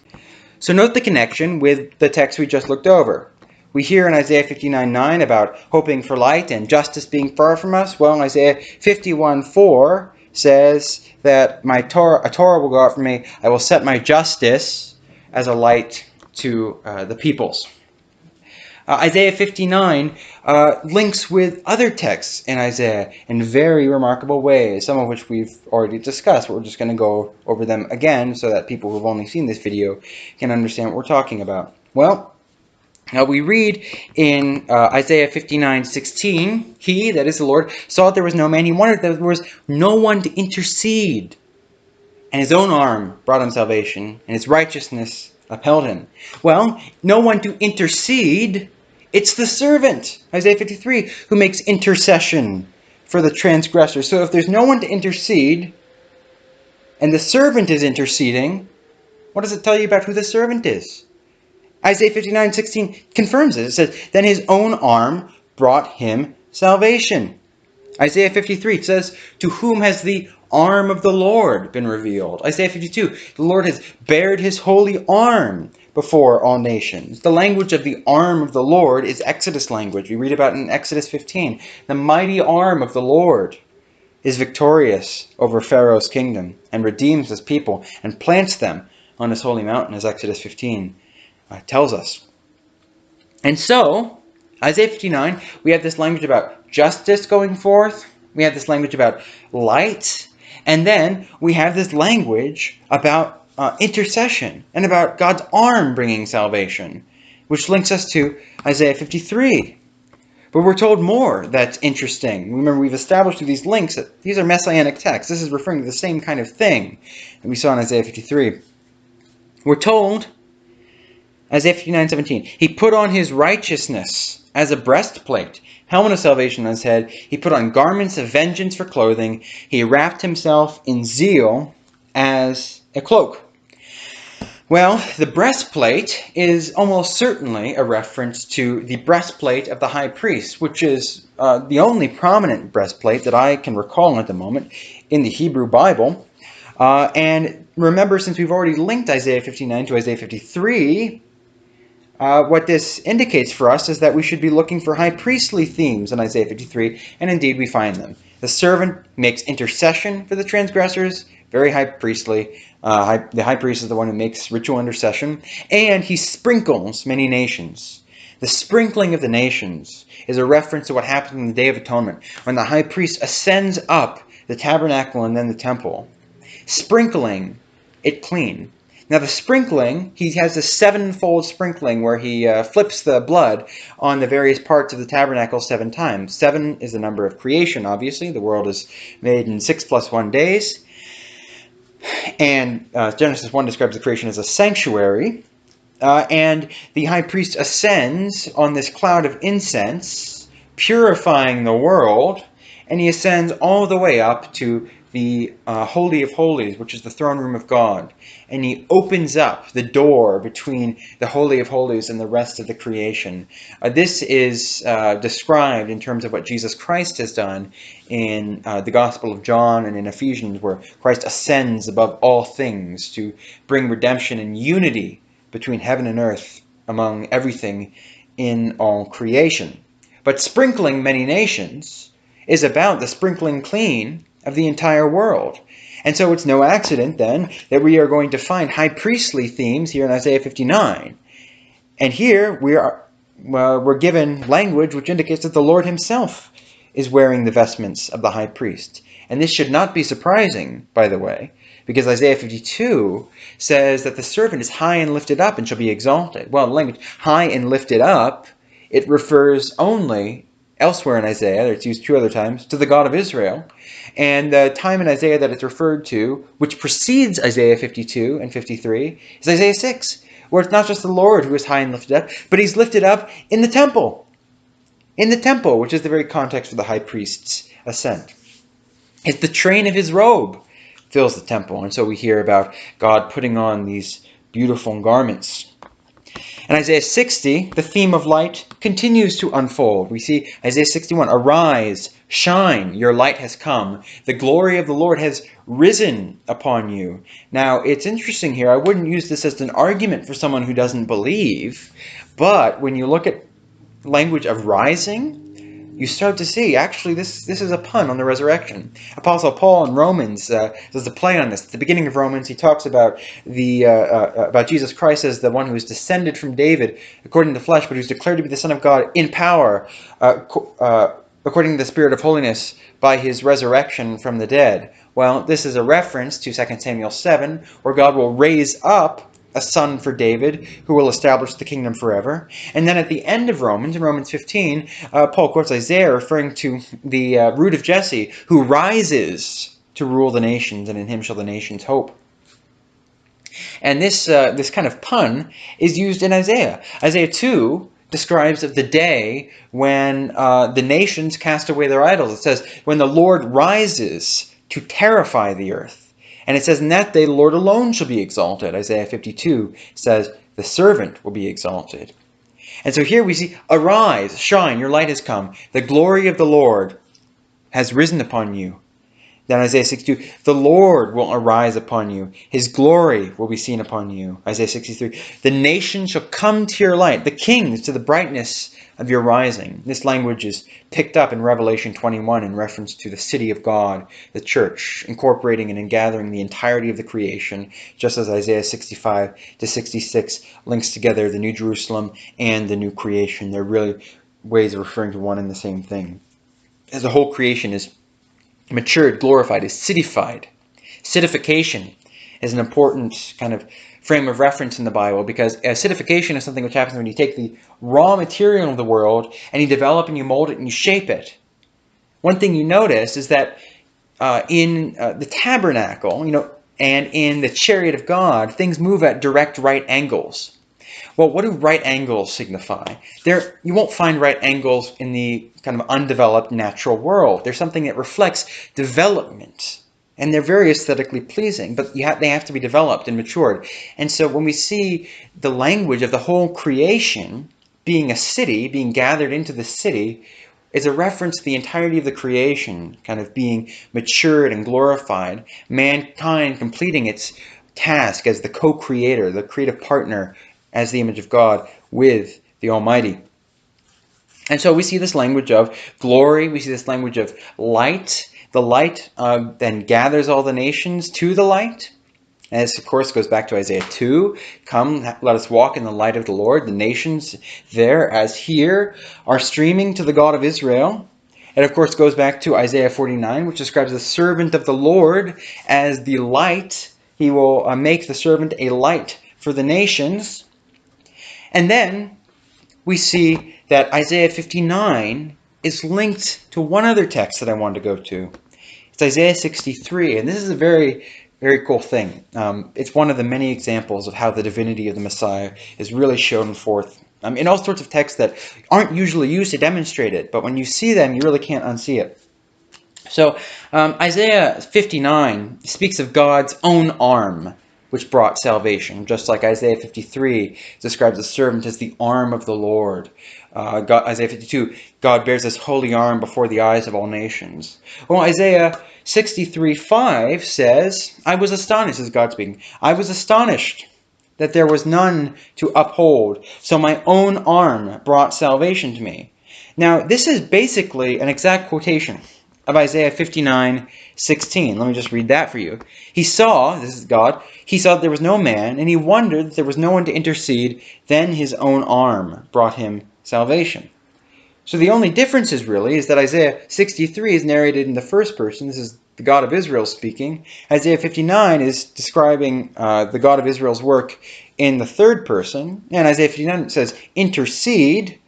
So note the connection with the text we just looked over. We hear in Isaiah 59:9 about hoping for light and justice being far from us. Well, in Isaiah 51:4 says that a Torah will go out from me. I will set my justice as a light to the peoples. Isaiah 59 links with other texts in Isaiah in very remarkable ways, some of which we've already discussed, but we're just going to go over them again so that people who've only seen this video can understand what we're talking about. Well, we read in Isaiah 59:16, he, that is the Lord, saw that there was no man. He wondered that there was no one to intercede. And his own arm brought him salvation, and his righteousness upheld him. Well, no one to intercede. It's the servant, Isaiah 53, who makes intercession for the transgressor. So if there's no one to intercede, and the servant is interceding, what does it tell you about who the servant is? Isaiah 59:16 confirms it. It says, then his own arm brought him salvation. Isaiah 53 says, to whom has the arm of the Lord been revealed? Isaiah 52, the Lord has bared his holy arm before all nations. The language of the arm of the Lord is Exodus language. We read about it in Exodus 15. The mighty arm of the Lord is victorious over Pharaoh's kingdom and redeems his people and plants them on his holy mountain, as Exodus 15 tells us. And so, Isaiah 59, we have this language about justice going forth. We have this language about light. And then we have this language about intercession and about God's arm bringing salvation, which links us to Isaiah 53. But we're told more that's interesting. Remember, we've established through these links that these are messianic texts. This is referring to the same kind of thing that we saw in Isaiah 53. We're told, Isaiah 59:17, he put on his righteousness as a breastplate, helmet of salvation on his head. He put on garments of vengeance for clothing. He wrapped himself in zeal as a cloak. Well, the breastplate is almost certainly a reference to the breastplate of the high priest, which is the only prominent breastplate that I can recall at the moment in the Hebrew Bible. And remember, since we've already linked Isaiah 59 to Isaiah 53, what this indicates for us is that we should be looking for high priestly themes in Isaiah 53, and indeed we find them. The servant makes intercession for the transgressors, very high priestly. The high priest is the one who makes ritual intercession, and he sprinkles many nations. The sprinkling of the nations is a reference to what happens on the Day of Atonement, when the high priest ascends up the tabernacle and then the temple, sprinkling it clean. Now the sprinkling, he has a sevenfold sprinkling where he flips the blood on the various parts of the tabernacle 7 times. 7 is the number of creation, obviously. The world is made in 6 + 1 days. And Genesis 1 describes the creation as a sanctuary. And the high priest ascends on this cloud of incense, purifying the world. And he ascends all the way up to the Holy of Holies, which is the throne room of God. And he opens up the door between the Holy of Holies and the rest of the creation. This is described in terms of what Jesus Christ has done in the Gospel of John and in Ephesians, where Christ ascends above all things to bring redemption and unity between heaven and earth among everything in all creation. But sprinkling many nations is about the sprinkling clean of the entire world. And so it's no accident then that we are going to find high priestly themes here in Isaiah 59. And here we're given language which indicates that the Lord himself is wearing the vestments of the high priest. And this should not be surprising, by the way, because Isaiah 52 says that the servant is high and lifted up and shall be exalted. Well, the language high and lifted up, it refers only elsewhere in Isaiah, it's used 2 other times, to the God of Israel. And the time in Isaiah that it's referred to, which precedes Isaiah 52 and 53, is Isaiah 6, where it's not just the Lord who is high and lifted up, but he's lifted up in the temple. In the temple, which is the very context for the high priest's ascent. It's the train of his robe fills the temple. And so we hear about God putting on these beautiful garments. In Isaiah 60, the theme of light continues to unfold. We see Isaiah 61, arise, shine, your light has come. The glory of the Lord has risen upon you. Now, it's interesting here. I wouldn't use this as an argument for someone who doesn't believe. But when you look at language of rising, you start to see, actually, this is a pun on the resurrection. Apostle Paul in Romans does a play on this. At the beginning of Romans, he talks about about Jesus Christ as the one who is descended from David according to the flesh, but who's declared to be the Son of God in power, according to the Spirit of holiness, by his resurrection from the dead. Well, this is a reference to 2 Samuel 7, where God will raise up a son for David who will establish the kingdom forever. And then at the end of Romans, in Romans 15, Paul quotes Isaiah referring to the root of Jesse who rises to rule the nations, and in him shall the nations hope. And this kind of pun is used in Isaiah. Isaiah 2 describes the day when the nations cast away their idols. It says, when the Lord rises to terrify the earth. And it says, in that day, the Lord alone shall be exalted. Isaiah 52 says, the servant will be exalted. And so here we see, arise, shine, your light has come. The glory of the Lord has risen upon you. Then Isaiah 62, the Lord will arise upon you. His glory will be seen upon you. Isaiah 63, the nations shall come to your light, the kings to the brightness of your rising. This language is picked up in Revelation 21 in reference to the city of God, the church, incorporating and gathering the entirety of the creation, just as Isaiah 65 to 66 links together the New Jerusalem and the new creation. They're really ways of referring to one and the same thing. As the whole creation is matured, glorified, is citified. Citification is an important kind of frame of reference in the Bible, because citification is something which happens when you take the raw material of the world and you develop and you mold it and you shape it. One thing you notice is that in the tabernacle, and in the chariot of God, things move at direct right angles. Well, what do right angles signify? You won't find right angles in the kind of undeveloped natural world. There's something that reflects development, and they're very aesthetically pleasing, but they have to be developed and matured. And so when we see the language of the whole creation being a city, being gathered into the city, is a reference to the entirety of the creation kind of being matured and glorified, mankind completing its task as the co-creator, the creative partner, as the image of God with the Almighty. And so we see this language of glory, we see this language of light. The light then gathers all the nations to the light. And this, of course, goes back to Isaiah 2. Come, let us walk in the light of the Lord. The nations there, as here, are streaming to the God of Israel. It, of course, goes back to Isaiah 49, which describes the servant of the Lord as the light. He will make the servant a light for the nations. And then we see that Isaiah 59 is linked to one other text that I wanted to go to. It's Isaiah 63, and this is a very, very cool thing. It's one of the many examples of how the divinity of the Messiah is really shown forth in all sorts of texts that aren't usually used to demonstrate it, but when you see them, you really can't unsee it. So Isaiah 59 speaks of God's own arm, which brought salvation, just like Isaiah 53 describes the servant as the arm of the Lord. Isaiah 52, God bears his holy arm before the eyes of all nations. Well, Isaiah 63:5 says, I was astonished, this is God speaking, I was astonished that there was none to uphold, so my own arm brought salvation to me. Now, this is basically an exact quotation of Isaiah 59:16. Let me just read that for you. He saw, this is God, he saw that there was no man, and he wondered that there was no one to intercede. Then his own arm brought him salvation. So the only difference is that Isaiah 63 is narrated in the first person. This is the God of Israel speaking. Isaiah 59 is describing the God of Israel's work in the third person. And Isaiah 59 says, intercede.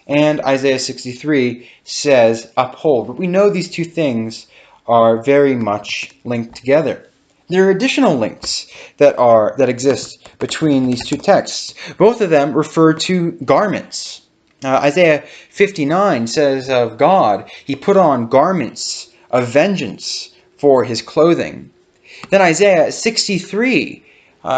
And Isaiah 63 says, uphold. But we know these two things are very much linked together. There are additional links that exist between these two texts. Both of them refer to garments. Isaiah 59 says of God, he put on garments of vengeance for his clothing. Then Isaiah 63,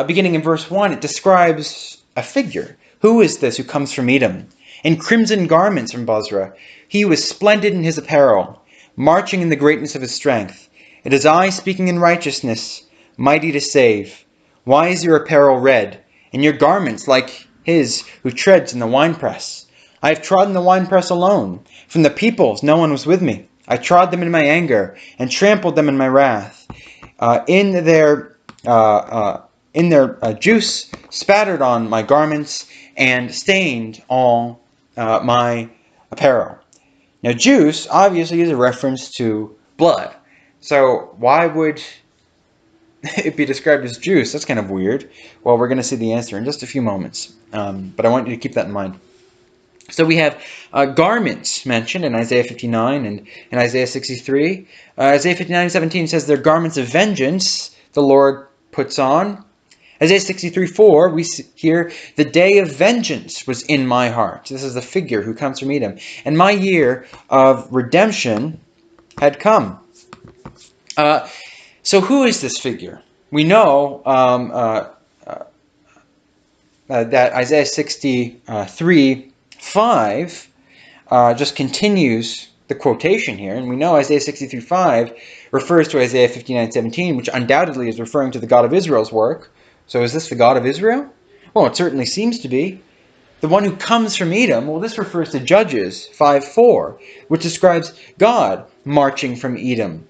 beginning in verse 1, it describes a figure. Who is this who comes from Edom? In crimson garments from Bozrah. He was splendid in his apparel, marching in the greatness of his strength. It is I speaking in righteousness, mighty to save. Why is your apparel red, and your garments like his who treads in the winepress? I have trodden the winepress alone. From the peoples no one was with me. I trod them in my anger, and trampled them in my wrath. In their juice spattered on my garments, and stained all my apparel. Now, juice obviously is a reference to blood. So why would it be described as juice? That's kind of weird. Well, we're going to see the answer in just a few moments. But I want you to keep that in mind. So we have garments mentioned in Isaiah 59 and in Isaiah 63. Isaiah 59:17 says, their garments of vengeance the Lord puts on. Isaiah 63:4, we hear, the day of vengeance was in my heart. This is the figure who comes from Edom. And my year of redemption had come. So who is this figure? we know that Isaiah 63:5 just continues the quotation here, and we know Isaiah 63:5 refers to Isaiah 59:17, which undoubtedly is referring to the God of Israel's work. So is this the God of Israel? Well, it certainly seems to be. The one who comes from Edom, well, this refers to Judges 5:4, which describes God marching from Edom.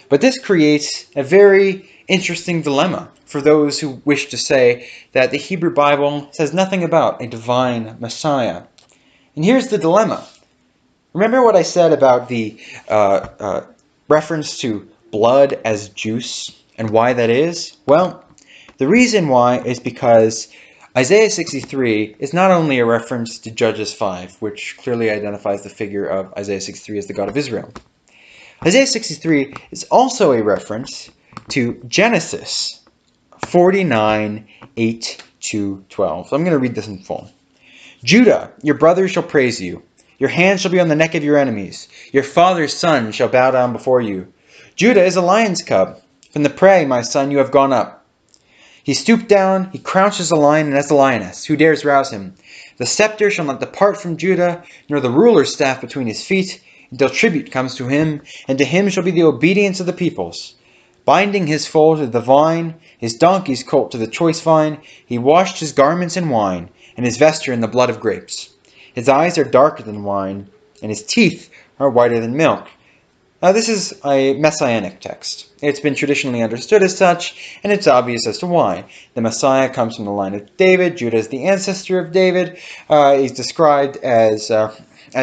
But this creates a very interesting dilemma for those who wish to say that the Hebrew Bible says nothing about a divine Messiah. And here's the dilemma. Remember what I said about the reference to blood as juice and why that is? Well, the reason why is because Isaiah 63 is not only a reference to Judges 5, which clearly identifies the figure of Isaiah 63 as the God of Israel. Isaiah 63 is also a reference to Genesis 49:8-12. So I'm going to read this in full. Judah, your brothers shall praise you. Your hand shall be on the neck of your enemies. Your father's son shall bow down before you. Judah is a lion's cub. From the prey, my son, you have gone up. He stooped down, he crouched as a lion and as a lioness. Who dares rouse him? The scepter shall not depart from Judah, nor the ruler's staff between his feet, until tribute comes to him, and to him shall be the obedience of the peoples. Binding his foal to the vine, his donkey's colt to the choice vine, he washed his garments in wine, and his vesture in the blood of grapes. His eyes are darker than wine, and his teeth are whiter than milk. Now this is a messianic text. It's been traditionally understood as such, and it's obvious as to why. The Messiah comes from the line of David. Judah is the ancestor of David. He's described as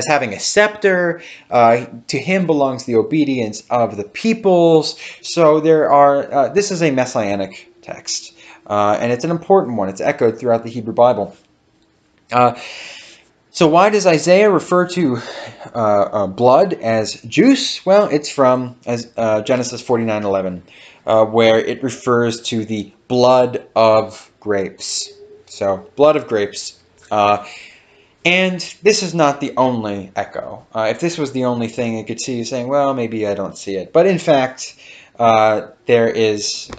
having a scepter. To him belongs the obedience of the peoples. So this is a messianic text, and it's an important one. It's echoed throughout the Hebrew Bible. So why does Isaiah refer to blood as juice? Well, it's from Genesis 49:11, where it refers to the blood of grapes. So, blood of grapes. And this is not the only echo. If this was the only thing, I could see you saying, well, maybe I don't see it. But in fact, there is...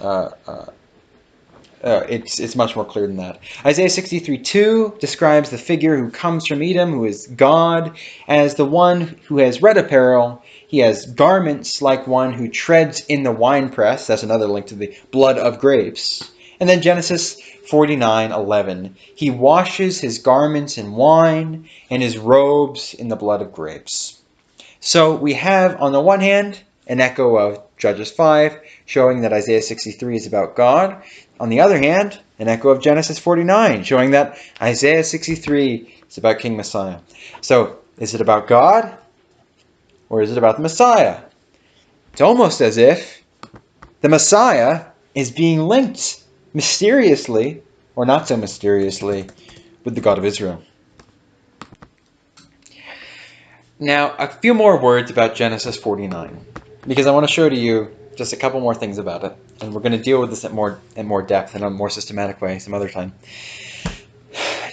it's much more clear than that. Isaiah 63:2 describes the figure who comes from Edom, who is God, as the one who has red apparel. He has garments like one who treads in the winepress. That's another link to the blood of grapes. And then Genesis 49:11. He washes his garments in wine and his robes in the blood of grapes. So we have, on the one hand, an echo of Judges 5, showing that Isaiah 63 is about God. On the other hand, an echo of Genesis 49, showing that Isaiah 63 is about King Messiah. So, is it about God? Or is it about the Messiah? It's almost as if the Messiah is being linked mysteriously, or not so mysteriously, with the God of Israel. Now, a few more words about Genesis 49, because I want to show to you just a couple more things about it, and we're going to deal with this in more depth and in a more systematic way some other time.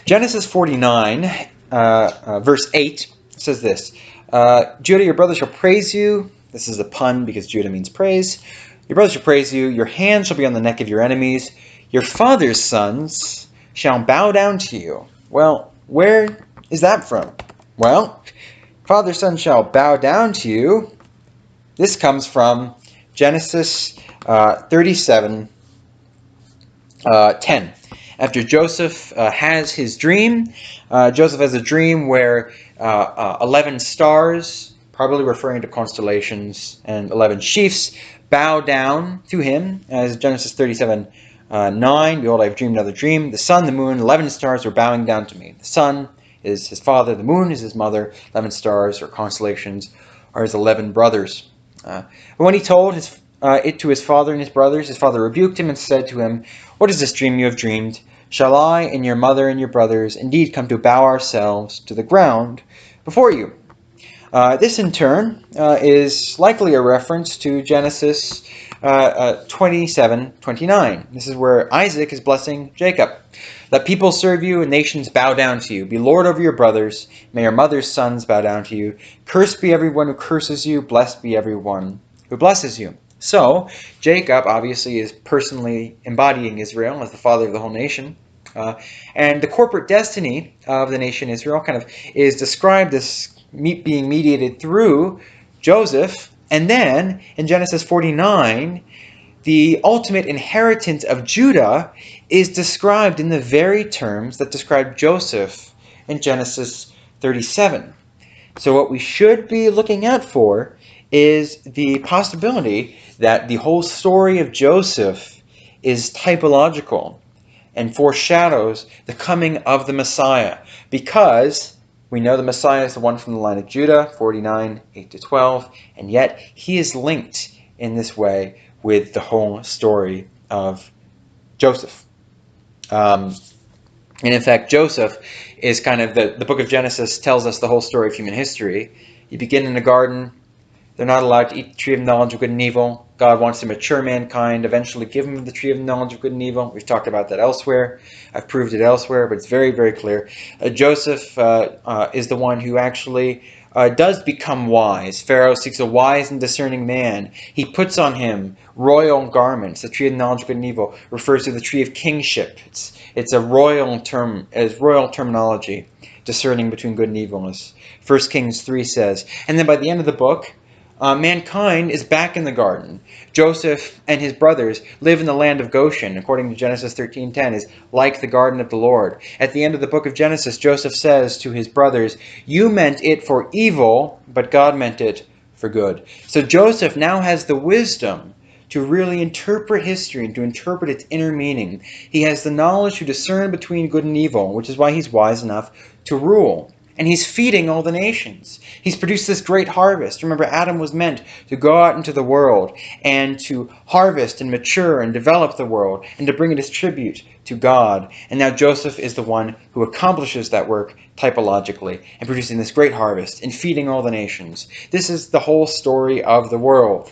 Genesis 49, verse 8, says this, Judah, your brothers shall praise you. This is a pun because Judah means praise. Your brothers shall praise you. Your hand shall be on the neck of your enemies. Your father's sons shall bow down to you. Well, where is that from? Well, father's son shall bow down to you. This comes from Genesis 37:10. After Joseph has his dream, Joseph has a dream where 11 stars, probably referring to constellations, and 11 chiefs bow down to him. As Genesis 37:9, behold, I have dreamed another dream. The sun, the moon, 11 stars are bowing down to me. The sun is his father, the moon is his mother, 11 stars or constellations are his 11 brothers. But when he told it to his father and his brothers, his father rebuked him and said to him, what is this dream you have dreamed? Shall I and your mother and your brothers indeed come to bow ourselves to the ground before you? This in turn is likely a reference to Genesis 27:29. This is where Isaac is blessing Jacob. Let people serve you and nations bow down to you. Be Lord over your brothers. May your mother's sons bow down to you. Cursed be everyone who curses you. Blessed be everyone who blesses you. So Jacob obviously is personally embodying Israel as the father of the whole nation. And the corporate destiny of the nation Israel kind of is described as being mediated through Joseph. And then in Genesis 49, the ultimate inheritance of Judah is described in the very terms that describe Joseph in Genesis 37. So what we should be looking out for is the possibility that the whole story of Joseph is typological and foreshadows the coming of the Messiah, because we know the Messiah is the one from the line of Judah, 49, 8-12, and yet he is linked in this way with the whole story of Joseph. And in fact, Joseph is kind of the book of Genesis tells us the whole story of human history. You begin in a garden. They're not allowed to eat the tree of knowledge of good and evil. God wants to mature mankind, eventually give them the tree of knowledge of good and evil. We've talked about that elsewhere. I've proved it elsewhere, but it's very, very clear. Joseph is the one who actually does become wise. Pharaoh seeks a wise and discerning man. He puts on him royal garments. The tree of knowledge of good and evil refers to the tree of kingship. It's a royal term, as royal terminology, discerning between good and evil, as 1 Kings 3 says. And then by the end of the book, mankind is back in the garden. Joseph and his brothers live in the land of Goshen, according to Genesis 13:10, is like the garden of the Lord. At the end of the book of Genesis, Joseph says to his brothers, "You meant it for evil, but God meant it for good." So Joseph now has the wisdom to really interpret history and to interpret its inner meaning. He has the knowledge to discern between good and evil, which is why he's wise enough to rule. And he's feeding all the nations. He's produced this great harvest. Remember, Adam was meant to go out into the world and to harvest and mature and develop the world and to bring it as tribute to God. And now Joseph is the one who accomplishes that work typologically and producing this great harvest and feeding all the nations. This is the whole story of the world.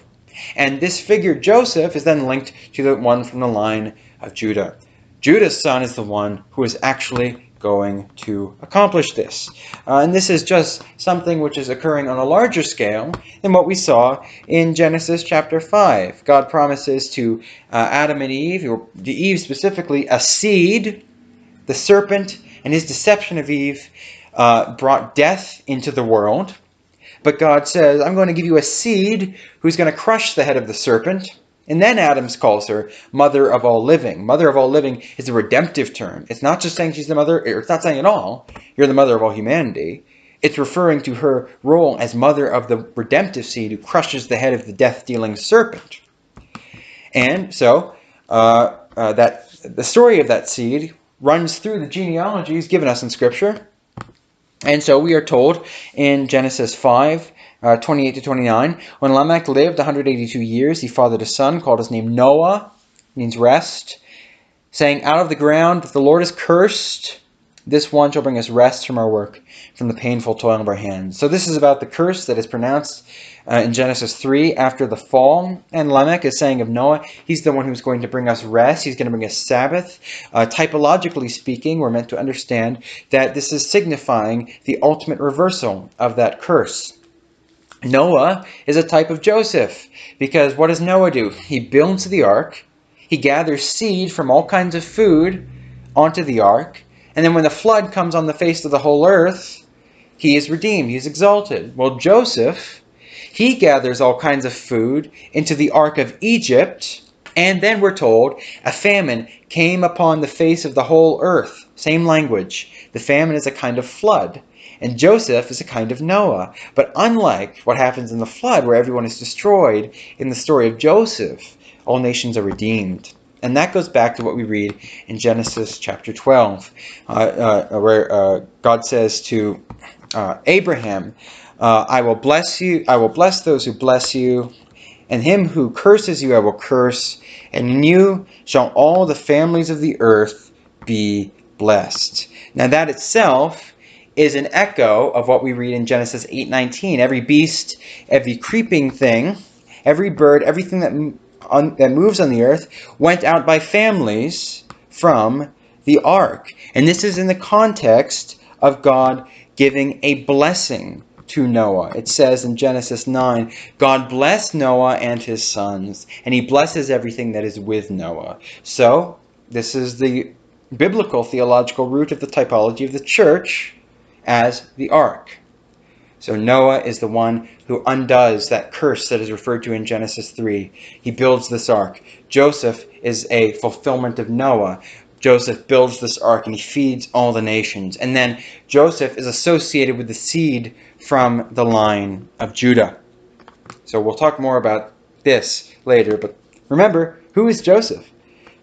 And this figure, Joseph, is then linked to the one from the line of Judah. Judah's son is the one who is actually going to accomplish this. And this is just something which is occurring on a larger scale than what we saw in Genesis chapter 5. God promises to Adam and Eve, or to Eve specifically, a seed. The serpent and his deception of Eve brought death into the world. But God says, I'm going to give you a seed who's going to crush the head of the serpent. And then Adam calls her mother of all living. Mother of all living is a redemptive term. It's not just saying she's the mother, or it's not saying at all, you're the mother of all humanity. It's referring to her role as mother of the redemptive seed who crushes the head of the death-dealing serpent. And so, the story of that seed runs through the genealogies given us in Scripture. And so we are told in Genesis 5, 28-29, when Lamech lived 182 years, he fathered a son, called his name Noah, means rest, saying, out of the ground the Lord is cursed, this one shall bring us rest from our work, from the painful toil of our hands. So this is about the curse that is pronounced in Genesis 3 after the fall. And Lamech is saying of Noah, he's the one who's going to bring us rest. He's going to bring us Sabbath. Typologically speaking, we're meant to understand that this is signifying the ultimate reversal of that curse. Noah is a type of Joseph, because what does Noah do? He builds the ark. He gathers seed from all kinds of food onto the ark. And then when the flood comes on the face of the whole earth, he is redeemed. He is exalted. Well, Joseph, he gathers all kinds of food into the ark of Egypt. And then we're told a famine came upon the face of the whole earth. Same language. The famine is a kind of flood. And Joseph is a kind of Noah. But unlike what happens in the flood, where everyone is destroyed, in the story of Joseph, all nations are redeemed. And that goes back to what we read in Genesis chapter 12, where God says to Abraham, I will bless you, I will bless those who bless you, and him who curses you I will curse, and in you shall all the families of the earth be blessed. Now that itself is an echo of what we read in Genesis 8:19. Every beast, every creeping thing, every bird, everything that moves on the earth went out by families from the ark. And this is in the context of God giving a blessing to Noah. It says in Genesis 9, God blessed Noah and his sons, and he blesses everything that is with Noah. So, this is the biblical theological root of the typology of the church as the ark. So Noah is the one who undoes that curse that is referred to in Genesis 3. He builds this ark. Joseph is a fulfillment of Noah. Joseph builds this ark and he feeds all the nations. And then Joseph is associated with the seed from the line of Judah. So we'll talk more about this later. But remember, who is Joseph?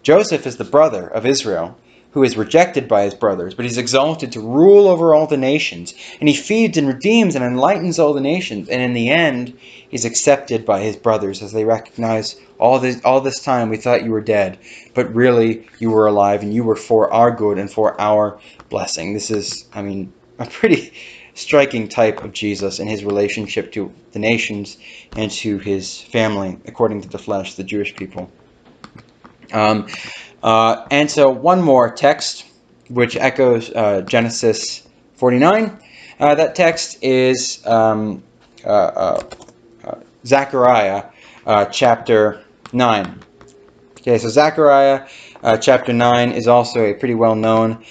Joseph is the brother of Israel, who is rejected by his brothers, but he's exalted to rule over all the nations. And he feeds and redeems and enlightens all the nations. And in the end, he's accepted by his brothers as they recognize all this time we thought you were dead, but really you were alive and you were for our good and for our blessing. This is, a pretty striking type of Jesus in his relationship to the nations and to his family, according to the flesh, the Jewish people. And so one more text, which echoes Genesis 49. That text is Zechariah chapter 9. Okay, so Zechariah chapter 9 is also a pretty well-known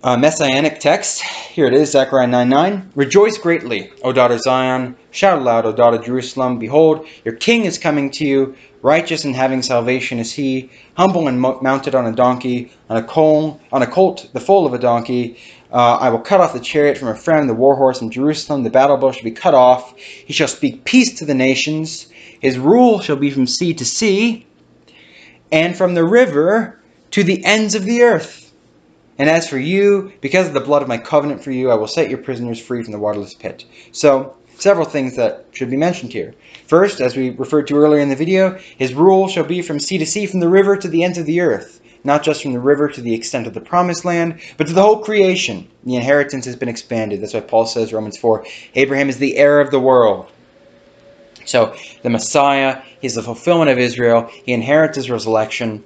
messianic text. Here it is, Zechariah 9:9. Rejoice greatly, O daughter Zion. Shout aloud, O daughter Jerusalem. Behold, your king is coming to you. Righteous and having salvation is he. Humble and mounted on a donkey, on a colt, the foal of a donkey. I will cut off the chariot from Ephraim, the war horse from Jerusalem. The battle bow shall be cut off. He shall speak peace to the nations. His rule shall be from sea to sea, and from the river to the ends of the earth. And as for you, because of the blood of my covenant for you, I will set your prisoners free from the waterless pit. So, several things that should be mentioned here. First, as we referred to earlier in the video, his rule shall be from sea to sea, from the river to the ends of the earth. Not just from the river to the extent of the promised land, but to the whole creation. The inheritance has been expanded. That's why Paul says, Romans 4, Abraham is the heir of the world. So, the Messiah, he's the fulfillment of Israel. He inherits Israel's election.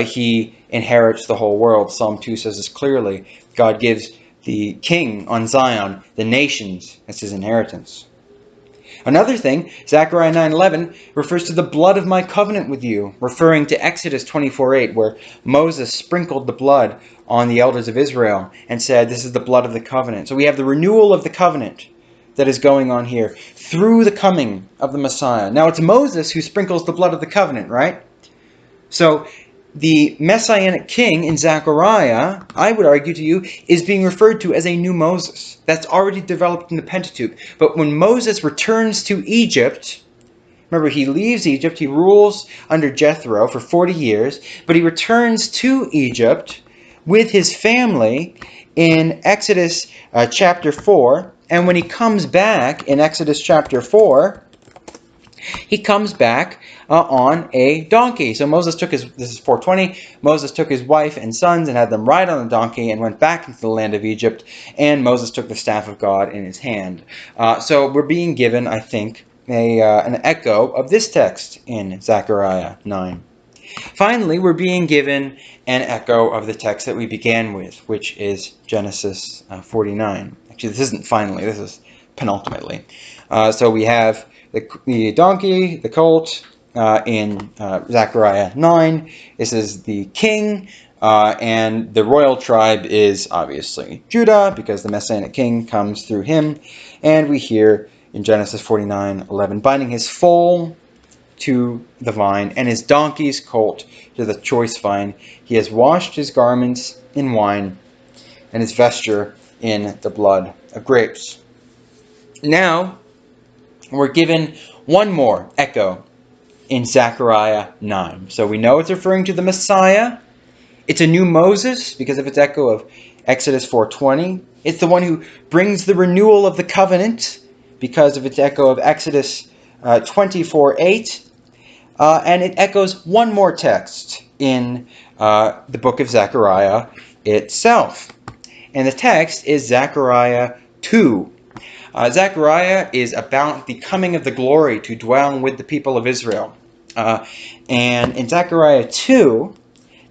He inherits the whole world. Psalm 2 says this clearly. God gives the king on Zion, the nations, as his inheritance. Another thing, Zechariah 9:11 refers to the blood of my covenant with you, referring to Exodus 24:8, where Moses sprinkled the blood on the elders of Israel and said, this is the blood of the covenant. So we have the renewal of the covenant that is going on here through the coming of the Messiah. Now it's Moses who sprinkles the blood of the covenant, right? So the messianic king in Zechariah, I would argue to you, is being referred to as a new Moses. That's already developed in the Pentateuch. But when Moses returns to Egypt, remember he leaves Egypt, he rules under Jethro for 40 years, but he returns to Egypt with his family in Exodus chapter 4. And when he comes back in Exodus chapter 4, he comes back on a donkey. So Moses took this is 420, Moses took his wife and sons and had them ride on a donkey and went back into the land of Egypt, and Moses took the staff of God in his hand. So we're being given, I think, an echo of this text in Zechariah 9. Finally, we're being given an echo of the text that we began with, which is Genesis 49. Actually, this isn't finally, this is penultimately. So we have the donkey, the colt, in Zechariah 9. This is the king, and the royal tribe is obviously Judah, because the messianic king comes through him. And we hear in Genesis 49:11, binding his foal to the vine, and his donkey's colt to the choice vine. He has washed his garments in wine, and his vesture in the blood of grapes. Now, we're given one more echo in Zechariah 9. So we know it's referring to the Messiah. It's a new Moses because of its echo of Exodus 4:20. It's the one who brings the renewal of the covenant because of its echo of Exodus 24:8. And it echoes one more text in the book of Zechariah itself. And the text is Zechariah 2. Zechariah is about the coming of the glory to dwell with the people of Israel. And in Zechariah 2,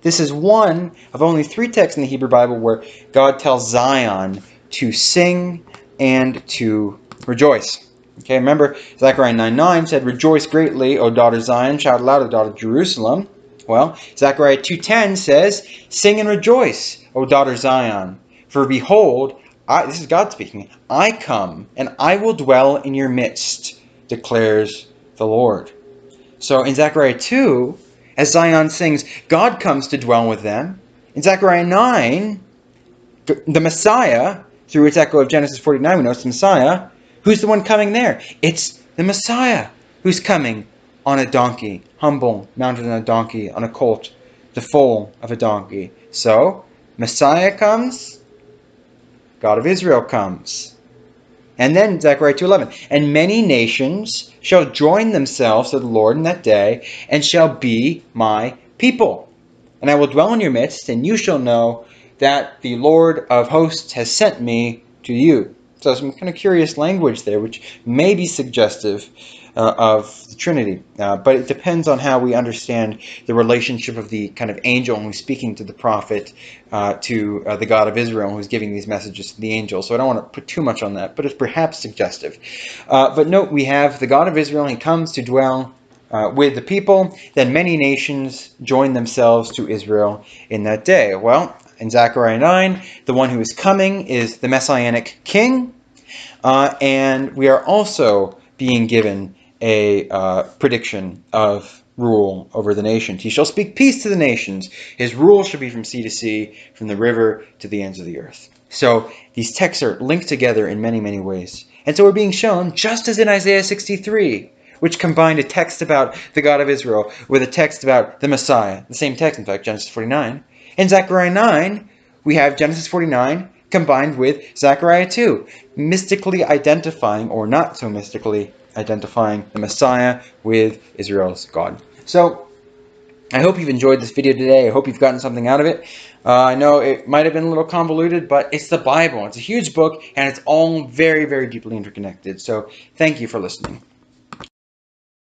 this is one of only 3 texts in the Hebrew Bible where God tells Zion to sing and to rejoice. Okay, remember Zechariah 9:9 said, "Rejoice greatly, O daughter Zion, shout aloud, O daughter Jerusalem." Well, Zechariah 2:10 says, "Sing and rejoice, O daughter Zion, for behold, this is God speaking, I come, and I will dwell in your midst, declares the Lord." So in Zechariah 2, as Zion sings, God comes to dwell with them. In Zechariah 9, the Messiah, through its echo of Genesis 49, we know it's the Messiah. Who's the one coming there? It's the Messiah who's coming on a donkey, humble, mounted on a donkey, on a colt, the foal of a donkey. So, Messiah comes, God of Israel comes. And then Zechariah 2:11, "And many nations shall join themselves to the Lord in that day, and shall be my people. And I will dwell in your midst, and you shall know that the Lord of hosts has sent me to you." So some kind of curious language there, which may be suggestive of the Trinity. But it depends on how we understand the relationship of the kind of angel who's speaking to the prophet to the God of Israel who's giving these messages to the angel. So I don't want to put too much on that, but it's perhaps suggestive. But note, we have the God of Israel. He comes to dwell with the people. Then many nations join themselves to Israel in that day. Well, in Zechariah 9, the one who is coming is the messianic king. And we are also being given a prediction of rule over the nations. "He shall speak peace to the nations. His rule shall be from sea to sea, from the river to the ends of the earth." So these texts are linked together in many, many ways. And so we're being shown, just as in Isaiah 63, which combined a text about the God of Israel with a text about the Messiah. The same text, in fact, Genesis 49. In Zechariah 9, we have Genesis 49 combined with Zechariah 2, mystically identifying, or not so mystically identifying, the Messiah with Israel's God. So, I hope you've enjoyed this video today. I hope you've gotten something out of it. I know it might have been a little convoluted, but it's the Bible. It's a huge book, and it's all very, very deeply interconnected. So, thank you for listening.